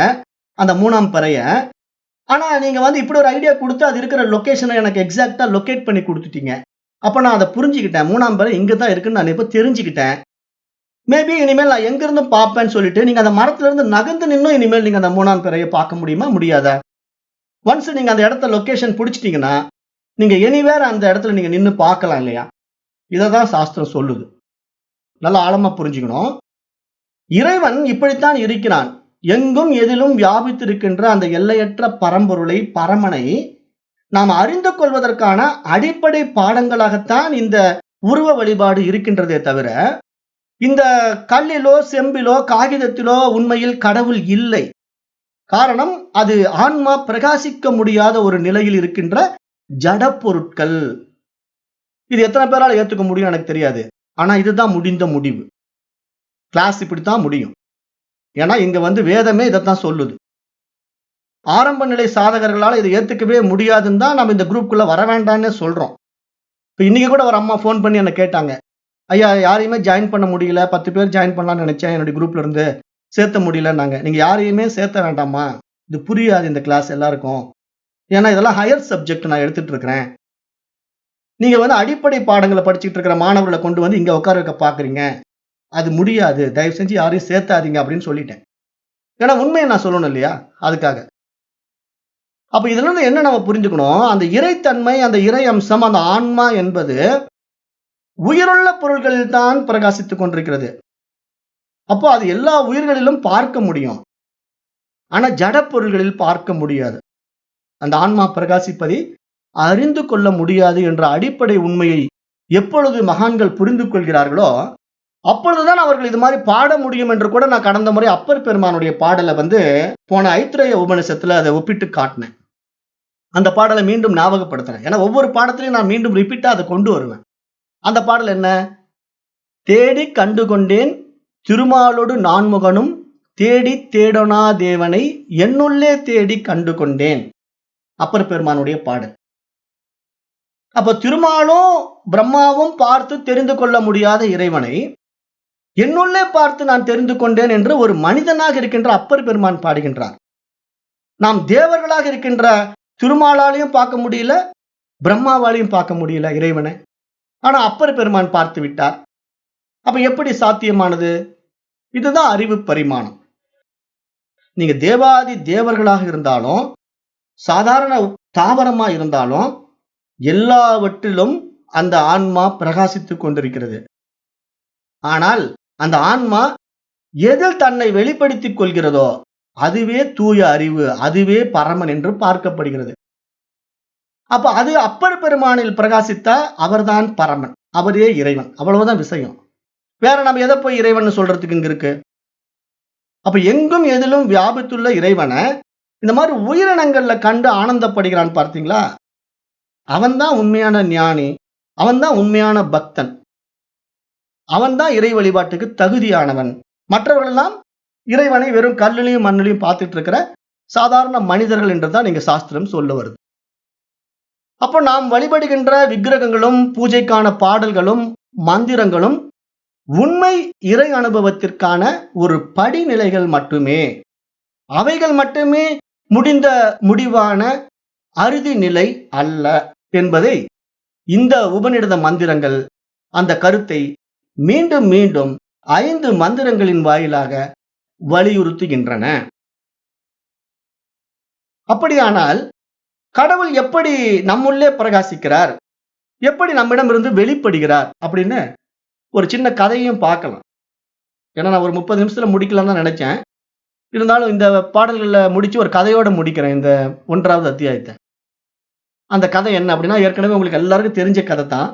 [SPEAKER 1] அந்த 3ஆம் பிறைய. ஆனா நீங்க இப்படி ஒரு ஐடியா குடுத்து அது இருக்கிற லொகேஷன எனக்கு எக்ஸாக்ட்டா லொகேட் பண்ணி குடுத்துட்டீங்க. அப்ப நான் அத புரிஞ்சுக்கிட்டேன். 3ஆம் பிறை இங்க தான் இருக்குன்னு நான் இப்ப தெரிஞ்சுக்கிட்டேன். மேபி இனிமேல் நான் எங்க இருந்தும் பார்ப்பேன்னு சொல்லிட்டு, நீங்க அந்த மரத்துல இருந்து நகர்ந்து நின்னும் இனிமேல் நீங்க அந்த 3ஆம் பிறைய பார்க்க முடியுமா? முடியாதா? ஒன்ஸ் நீங்க அந்த இடத்த லொகேஷன் புடிச்சிட்டீங்கன்னா, நீங்க எனிவேர் அந்த இடத்துல நீங்க நின்னு பார்க்கலாம் இல்லையா? இததான் சாஸ்திரம் சொல்லுது. நல்லா ஆழமா புரிஞ்சுக்கணும். இறைவன் இப்படித்தான் இருக்கிறான். எங்கும் எதிலும் வியாபித்திருக்கின்ற அந்த எல்லையற்ற பரம்பொருளை, பரமனை நாம் அறிந்து கொள்வதற்கான அடிப்படை பாடங்களாகத்தான் இந்த உருவ வழிபாடு இருக்கின்றதே தவிர, இந்த கல்லிலோ, செம்பிலோ, காகிதத்திலோ உண்மையில் கடவுள் இல்லை. காரணம், அது ஆன்மா பிரகாசிக்க முடியாத ஒரு நிலையில் இருக்கின்ற ஜட பொருட்கள். இது எத்தனை பேரால ஏத்துக்க முடியும் எனக்கு தெரியாது. ஆனா இதுதான் முடிந்த முடிவு. கிளாஸ் இப்படித்தான் முடியும். ஏன்னா இங்க வேதமே இதைத்தான் சொல்லுது. ஆரம்ப நிலை சாதகர்களால இதை ஏத்துக்கவே முடியாதுன்னு தான் நம்ம இந்த குரூப்குள்ள வர வேண்டாம்னு சொல்றோம். இப்ப இன்னைக்கு கூட ஒரு அம்மா போன் பண்ணி என்ன கேட்டாங்க, ஐயா யாரையுமே ஜாயின் பண்ண முடியல, 10 பேர் ஜாயின் பண்ணலாம்னு நினைச்சேன் என்னுடைய குரூப்ல இருந்து, சேர்த்த முடியலன்னாங்க. நீங்க யாரையுமே சேர்த்த வேண்டாமா, இது புரியாது இந்த கிளாஸ் எல்லாருக்கும். ஏன்னா இதெல்லாம் ஹையர் சப்ஜெக்ட் நான் எடுத்துட்டு இருக்கிறேன். நீங்க அடிப்படை பாடங்களை படிச்சுட்டு இருக்கிற மாணவர்களை கொண்டு இங்க உட்கார வைக்க பாக்குறீங்க. அது முடியாது. தயவு செஞ்சு யாரையும் சேர்த்தாதீங்க அப்படின்னு சொல்லிட்டேன். ஏன்னா உண்மையை நான் சொல்லணும் இல்லையா? அதுக்காக. அப்ப இதுல இருந்து என்ன நம்ம புரிஞ்சுக்கணும், அந்த இறைத்தன்மை, அந்த இறை அம்சம், அந்த ஆன்மா என்பது உயிருள்ள பொருள்களில் தான் பிரகாசித்துக் கொண்டிருக்கிறது. அப்போ அது எல்லா உயிர்களிலும் பார்க்க முடியும். ஆனா ஜட பொருள்களில் பார்க்க முடியாது. அந்த ஆன்மா பிரகாசிப்பதை அறிந்து கொள்ள முடியாது என்ற அடிப்படை உண்மையை எப்பொழுது மகான்கள் புரிந்து கொள்கிறார்களோ, அப்பொழுதுதான் அவர்கள் இது மாதிரி பாட முடியும் என்று கூட நான் கடந்த முறை அப்பர் பெருமானுடைய பாடலை போன ஐத்திரேய உபநிஷத்துல அதை ஒப்பிட்டு காட்டினேன். அந்த பாடலை மீண்டும் ஞாபகப்படுத்துறேன். ஏன்னா ஒவ்வொரு பாடத்திலையும் நான் மீண்டும் ரிப்பீட்டா அதை கொண்டு வருவேன். அந்த பாடல் என்ன? தேடி கண்டு கொண்டேன் திருமாலோடு நான்முகனும் தேடி தேடனா தேவனை என்னுள்ளே தேடி கண்டு கொண்டேன். அப்பர் பெருமானுடைய பாடல். அப்ப திருமாலும் பிரம்மாவும் பார்த்து தெரிந்து கொள்ள முடியாத இறைவனை என்னுள்ளே பார்த்து நான் தெரிந்து கொண்டேன் என்று ஒரு மனிதனாக இருக்கின்ற அப்பர் பெருமான் பாடுகின்றார். நாம் தேவர்களாக இருக்கின்ற திருமாலாலையும் பார்க்க முடியல, பிரம்மாவாலையும் பார்க்க முடியல இறைவனை. ஆனா அப்பர் பெருமான் பார்த்து விட்டார். அப்ப எப்படி சாத்தியமானது? இதுதான் அறிவு பரிமாணம். நீங்க தேவாதி தேவர்களாக இருந்தாலும், சாதாரண தாவரமா இருந்தாலும், எல்லாவற்றிலும் அந்த ஆன்மா பிரகாசித்துக் கொண்டிருக்கிறது. ஆனால் அந்த ஆன்மா எதில் தன்னை வெளிப்படுத்திக் கொள்கிறதோ அதுவே தூய அறிவு, அதுவே பரமன் என்று பார்க்கப்படுகிறது. அப்ப அது அப்பர் பெருமானில் பிரகாசித்தா அவர்தான் பரமன், அவரே இறைவன். அவ்வளவுதான் விஷயம். வேற நம்ம எதை போய் இறைவன் சொல்றதுக்கு இங்க இருக்கு? அப்ப எங்கும் எதிலும் வியாபித்துள்ள இறைவனை இந்த மாதிரி உயிரினங்கள்ல கண்டு ஆனந்தப்படுகிறான் பார்த்தீங்களா? அவன்தான் உண்மையான ஞானி, அவன்தான் உண்மையான பக்தன், அவன்தான் இறை வழிபாட்டுக்கு தகுதியானவன். மற்றவர்கள் எல்லாம் இறைவனை வெறும் கல்லிலையும் மண்ணிலையும் பார்த்துட்டு இருக்கிற சாதாரண மனிதர்கள் என்றுதான் நீங்க சாஸ்திரம் சொல்ல வருது. அப்போ நாம் வழிபடுகின்ற விக்கிரகங்களும் பூஜைக்கான பாடல்களும் மந்திரங்களும் உண்மை இறை அனுபவத்திற்கான ஒரு படிநிலைகள் மட்டுமே. அவைகள் மட்டுமே முடிவான அறுதி நிலை அல்ல என்பதை இந்த உபநிடத மந்திரங்கள் அந்த கருத்தை மீண்டும் மீண்டும் 5 மந்திரங்களின் வாயிலாக வலியுறுத்துகின்றன. அப்படியானால் கடவுள் எப்படி நம்முள்ளே பிரகாசிக்கிறார், எப்படி நம்மிடமிருந்து வெளிப்படுகிறார் அப்படின்னு ஒரு சின்ன கதையும் பார்க்கலாம். ஏன்னா நான் ஒரு 30 நிமிஷத்துல முடிக்கலாம்னு தான் நினைச்சேன். இருந்தாலும் இந்த பாடல்களை முடிச்சு ஒரு கதையோட முடிக்கிறேன் இந்த 1வது அத்தியாயத்தை. அந்த கதை என்ன அப்படின்னா, ஏற்கனவே உங்களுக்கு எல்லாருக்கும் தெரிஞ்ச கதை தான்.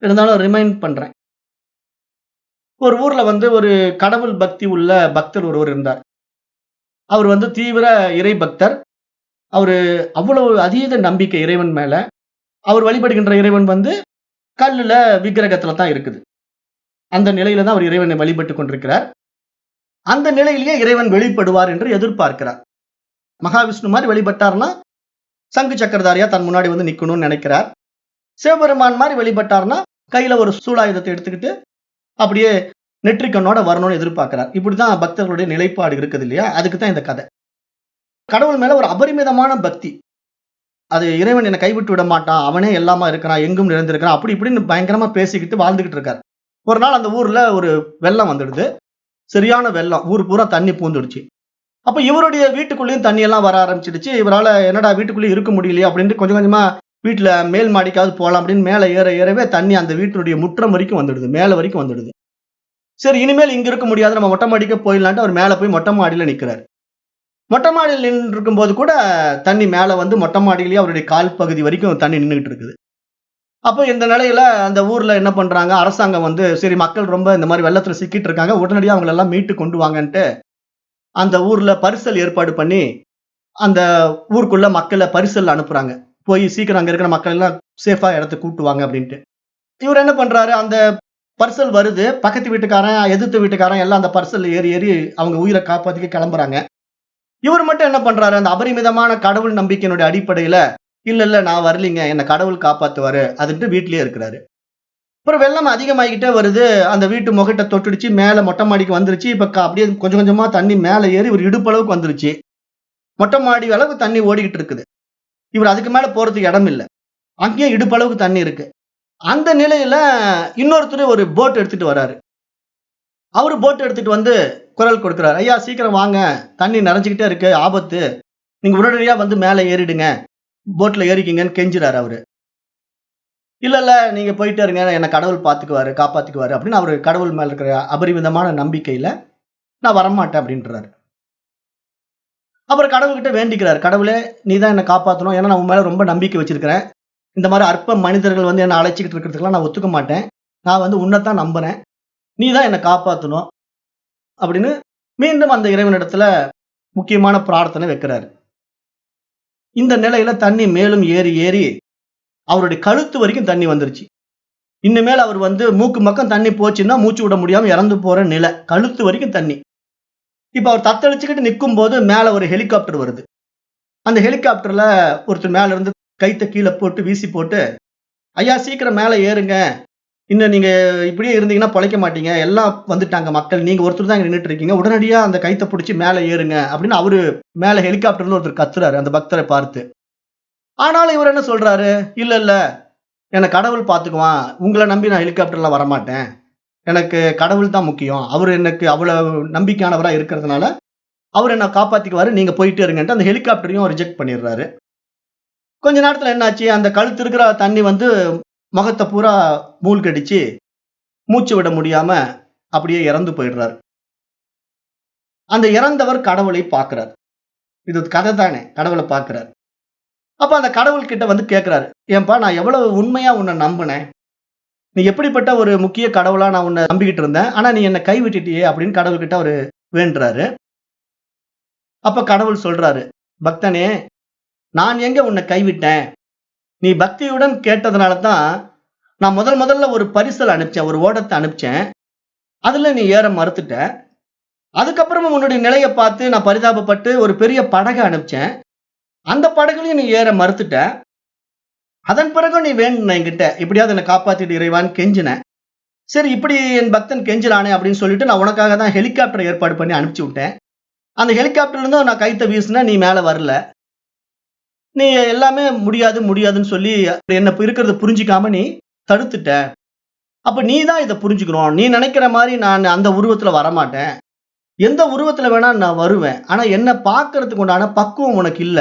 [SPEAKER 1] இருந்தாலும் ரிமைண்ட் பண்றேன். ஒரு ஊர்ல ஒரு கடவுள் பக்தி உள்ள பக்தர் ஒருவர் இருந்தார். அவர் தீவிர இறை பக்தர். அவரு அவ்வளவு அதீத நம்பிக்கை இறைவன் மேல. அவர் வழிபடுகின்ற இறைவன் கல்லுல விக்கிரகத்துல தான் இருக்குது. அந்த நிலையில தான் அவர் இறைவனை வழிபட்டுக் கொண்டிருக்கிறார். அந்த நிலையிலேயே இறைவன் வெளிப்படுவார் என்று எதிர்பார்க்கிறார். மகாவிஷ்ணு மாதிரி வழிபட்டார்னா சங்கு சக்கரதாரியா தன் முன்னாடி நிக்கணும்னு நினைக்கிறார். சிவபெருமான் மாதிரி வழிபட்டார்னா கையில ஒரு சூலாயுதத்தை எடுத்துக்கிட்டு அப்படியே நெற்றிக்கண்ணோட வரணும்னு எதிர்பார்க்கிறார். இப்படிதான் பக்தர்களுடைய நிலைப்பாடு இருக்குது இல்லையா? அதுக்கு தான் இந்த கதை. கடவுள் மேல ஒரு அபரிமிதமான பக்தி. அது இறைவன் என்னை கைவிட்டு விட மாட்டான், அவனே எல்லாமா இருக்கிறான், எங்கும் நிறைந்திருக்கிறான், அப்படி இப்படின்னு பயங்கரமா பேசிக்கிட்டு வாழ்ந்துகிட்டு இருக்காரு. ஒரு நாள் அந்த ஊர்ல ஒரு வெள்ளம் வந்துடுது. சரியான வெள்ளம், ஊர் பூரா தண்ணி பூந்துடுச்சு. அப்ப இவருடைய வீட்டுக்குள்ளேயும் தண்ணி எல்லாம் வர ஆரம்பிச்சிடுச்சு. இவரால என்னடா வீட்டுக்குள்ளேயே இருக்க முடியலையே அப்படின்ட்டு கொஞ்சம் கொஞ்சமா வீட்டுல மேல் மாடிக்காவது போகலாம் அப்படின்னு மேல ஏறவே தண்ணி அந்த வீட்டினுடைய முற்றம் வரைக்கும் வந்துடுது, மேல வரைக்கும் வந்துடுது. சரி, இனிமேல் இங்க இருக்க முடியாது, நம்ம மொட்டை மாடிக்க போயிடலான்ட்டு அவர் மேல போய் மொட்டை மாடியில நிக்கிறாரு. மொட்டை மாடியில் நின்று இருக்கும் போது கூட தண்ணி மேல மொட்டை மாடியிலேயே அவருடைய கால் பகுதி வரைக்கும் தண்ணி நின்றுகிட்டு இருக்குது. அப்போ இந்த நிலையில அந்த ஊர்ல என்ன பண்றாங்க, அரசாங்கம் சரி மக்கள் ரொம்ப இந்த மாதிரி வெள்ளத்துல சிக்கிட்டு இருக்காங்க, உடனடியாக அவங்களை எல்லாம் மீட்டு கொண்டு வாங்கன்ட்டு அந்த ஊர்ல பரிசல் ஏற்பாடு பண்ணி அந்த ஊருக்குள்ள மக்களை பரிசல் அனுப்புறாங்க. போய் சீக்கிரம் அங்க இருக்கிற மக்கள் எல்லாம் சேஃபா இடத்துக்கு கூட்டுவாங்க அப்படின்ட்டு. இவர் என்ன பண்றாரு, அந்த பரிசல் வருது, பக்கத்து வீட்டுக்காரன் எதிர்த்து வீட்டுக்காரன் எல்லாம் அந்த பரிசல் ஏறி ஏறி அவங்க உயிரை காப்பாத்திக்க கிளம்புறாங்க. இவர் மட்டும் என்ன பண்றாரு, அந்த அபரிமிதமான கடவுள் நம்பிக்கையினுடைய அடிப்படையில இல்ல நான் வரலீங்க, என்ன கடவுள் காப்பாத்துவாரு அதுன்ட்டு வீட்லயே இருக்கிறாரு. அப்புறம் வெள்ளம் அதிகமாகிக்கிட்டே வருது. அந்த வீட்டு முகட்டை தொட்டுடுச்சு, மேல மொட்டை மாடிக்கு வந்துருச்சு. இப்ப அப்படியே கொஞ்சம் கொஞ்சமா தண்ணி மேல ஏறி ஒரு இடுப்பு அளவுக்கு வந்துருச்சு. மொட்டை மாடி அளவுக்கு தண்ணி ஓடிக்கிட்டு இருக்குது. இவர் அதுக்கு மேல போறதுக்கு இடம் இல்லை, அங்கேயும் இடுப்பு அளவுக்கு தண்ணி இருக்கு. அந்த நிலையில இன்னொருத்தர் ஒரு போட் எடுத்துட்டு வராரு. அவரு போட் எடுத்துட்டு குரல் கொடுக்கிறாரு, ஐயா சீக்கிரம் வாங்க, தண்ணி நிறைஞ்சுக்கிட்டே இருக்கு, ஆபத்து, நீங்க உடனடியா மேல ஏறிடுங்க, போட்ல ஏறிக்கிங்கன்னு கெஞ்சுறாரு அவரு. இல்ல நீங்க போயிட்டே இருங்க, என்ன கடவுள் பாத்துக்குவாரு, காப்பாத்திக்குவாரு அப்படின்னு அவரு கடவுள் மேல இருக்கிற அபரிமிதமான நம்பிக்கையில நான் வரமாட்டேன் அப்படின்றாரு. அப்புறம் கடவுள்கிட்ட வேண்டிக்கிறார், கடவுளே நீதான் என்ன காப்பாற்றணும், ஏன்னா நான் உன் மேல ரொம்ப நம்பிக்கை வச்சிருக்கிறேன், இந்த மாதிரி அற்ப மனிதர்கள் என்ன அழைச்சிக்கிட்டு இருக்கிறதுக்கெல்லாம் நான் ஒத்துக்க மாட்டேன், நான் உன்னைத்தான் நம்புறேன், நீதான் என்னை காப்பாற்றணும் அப்படின்னு மீண்டும் அந்த இறைவனிடத்துல முக்கியமான பிரார்த்தனை வைக்கிறாரு. இந்த நிலையில தண்ணி மேலும் ஏறி ஏறி அவருடைய கழுத்து வரைக்கும் தண்ணி வந்துருச்சு. இனிமேல் அவர் மூக்கு பக்கம் தண்ணி போச்சுன்னா மூச்சு விட முடியாம இறந்து போற நிலை, கழுத்து வரைக்கும் தண்ணி. இப்ப அவர் தத்தளிச்சுக்கிட்டு நிற்கும் போது மேல ஒரு ஹெலிகாப்டர் வருது. அந்த ஹெலிகாப்டர்ல ஒருத்தர் மேல இருந்து கைத்த கீழே போட்டு வீசி போட்டு, ஐயா சீக்கிரம் மேல ஏறுங்க, இன்னும் நீங்க இப்படியே இருந்தீங்கன்னா பொழைக்க மாட்டீங்க. எல்லாம் வந்துட்டாங்க மக்கள். நீங்க ஒருத்தர் தான் இங்க நின்னுட்டு இருக்கீங்க. உடனடியா அந்த கயித்த புடிச்சு மேல ஏறுங்க அப்படின்னு அவரு மேல ஹெலிகாப்டர்ல ஒருத்தர் கத்துறாரு அந்த பக்தரை பார்த்து. ஆனாலும் இவர் என்ன சொல்றாரு? இல்ல, இல்ல. என்ன கடவுள் பார்த்துக்குவான். உங்கள நம்பி நான் ஹெலிகாப்டர்ல வரமாட்டேன். எனக்கு கடவுள் தான் முக்கியம். அவரு எனக்கு அவ்வளவு நம்பிக்கையானவரா இருக்கிறதுனால, அவரு என்ன காப்பாத்திக்குவாரு. நீங்க போயிட்டே இருங்கன்ட்டு அந்த ஹெலிகாப்டரையும் ரிஜெக்ட் பண்ணிடுறாரு. கொஞ்ச நேரத்துல என்னாச்சு? அந்த கழுத்து இருக்கிற தண்ணி வந்து முகத்த பூரா மூழ்கடிச்சு, மூச்சு விட முடியாம அப்படியே இறந்து போயிடுறாரு. அந்த இறந்தவர் கடவுளை பார்க்கிறார். இது கதை தானே. கடவுள பார்க்கிறார். அப்ப அந்த கடவுள் கிட்ட வந்து கேட்கிறாரு. ஏன்பா நான் எவ்வளவு உண்மையா உன்னை நம்பினேன். நீ எப்படிப்பட்ட ஒரு முக்கிய கடவுளா நான் உன்னை நம்பிக்கிட்டு இருந்தேன். ஆனா நீ என்ன கைவிட்டுட்டியே அப்படின்னு கடவுள்கிட்ட அவரு வேண்டுறாரு. அப்ப கடவுள் சொல்றாரு, பக்தனே, நான் எங்க உன்னை கைவிட்டேன்? நீ பக்தியுடன் கேட்டதுனால தான் நான் முதல்ல ஒரு பரிசல் அனுப்பிச்சேன். ஒரு ஓடத்த அனுப்பிச்சேன். அதுல நீ ஏற மறுத்துட்ட. அதுக்கப்புறமா உன்னுடைய நிலைய பார்த்து நான் பரிதாபப்பட்டு ஒரு பெரிய படக அனுப்பிச்சேன். அந்த படகுலயும் நீ ஏற மறுத்துட்ட. அதன் பிறகும் நீ வேண்டுன என்கிட்ட. எப்படியாவது என்ன காப்பாத்திடு இறைவான்னு கெஞ்சின. சரி இப்படி என் பக்தன் கெஞ்சுறானே அப்படின்னு சொல்லிட்டு நான் உனக்காக தான் ஹெலிகாப்டர் ஏற்பாடு பண்ணி அனுப்பிச்சு விட்டேன். அந்த ஹெலிகாப்டர்ல இருந்து நான் கைத்த வீசினா நீ மேல வரல. நீ எல்லாமே முடியாது முடியாதுன்னு சொல்லி என்ன இருக்கிறத புரிஞ்சுக்காம நீ தடுத்துட்ட. அப்ப நீ தான் இத புரிஞ்சுக்கணும். நீ நினைக்கிற மாதிரி நான் அந்த உருவத்துல வரமாட்டேன். எந்த உருவத்துல வேணா நான் வருவேன். ஆனா என்ன பார்க்கறதுக்கு உண்டான பக்குவம் உனக்கு இல்ல.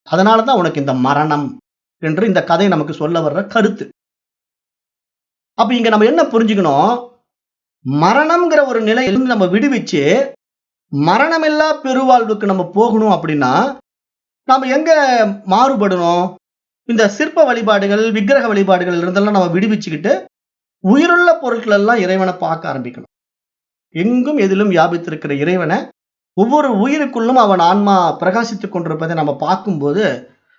[SPEAKER 1] அதனால தான் உனக்கு இந்த மரணம் என்று இந்த கதை நமக்கு சொல்ல வர்ற கருத்து. அப்ப இங்க நம்ம என்ன புரிஞ்சுக்கணும்? மரணம்ங்கிற ஒரு நிலையிலிருந்து நம்ம விடுவிச்சு மரணமில்லா பெருவாழ்வுக்கு நம்ம போகணும் அப்படின்னா, நாம எங்க மாறுபடணும்? இந்த சிற்ப வழிபாடுகள், விக்கிரக வழிபாடுகள் இருந்தெல்லாம் நம்ம விடுவிச்சுக்கிட்டு, உயிருள்ள பொருட்கள் எல்லாம் இறைவனை பார்க்க ஆரம்பிக்கணும். எங்கும் எதிலும் வியாபித்திருக்கிற இறைவனை ஒவ்வொரு உயிருக்குள்ளும் அவன் ஆன்மா பிரகாசித்துக் கொண்டிருப்பதை நம்ம பார்க்கும்போது,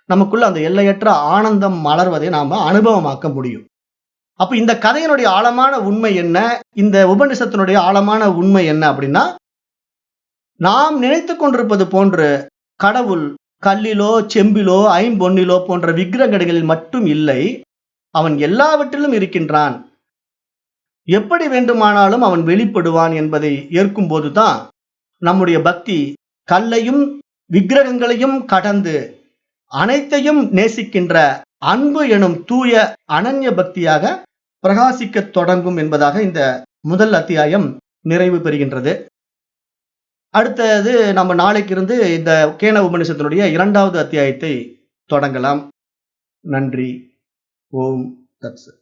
[SPEAKER 1] நமக்குள்ள அந்த எல்லையற்ற ஆனந்தம் மலர்வதை நாம அனுபவமாக்க முடியும். அப்ப இந்த கதையினுடைய ஆழமான உண்மை என்ன? இந்த உபநிஷத்தினுடைய ஆழமான உண்மை என்ன அப்படின்னா, நாம் நினைத்துக் கொண்டிருப்பது போன்று கடவுள் கல்லிலோ, செம்பிலோ, ஐம்பொன்னிலோ போன்ற விக்கிரகங்களில் மட்டும் இல்லை. அவன் எல்லாவற்றிலும் இருக்கின்றான். எப்படி வேண்டுமானாலும் அவன் வெளிப்படுவான் என்பதை ஏற்கும்போதுதான் நம்முடைய பக்தி கல்லையும் விக்கிரகங்களையும் கடந்து அனைத்தையும் நேசிக்கின்ற அன்பு எனும் தூய அனன்ய பக்தியாக பிரகாசிக்கத் தொடங்கும் என்பதாக இந்த முதல் அத்தியாயம் நிறைவு பெறுகின்றது. அடுத்தது நம்ம நாளைக்கு இருந்து இந்த கேன உபநிஷத்தினுடைய 2வது அத்தியாயத்தை தொடங்கலாம். நன்றி. ஓம் தத்சத்.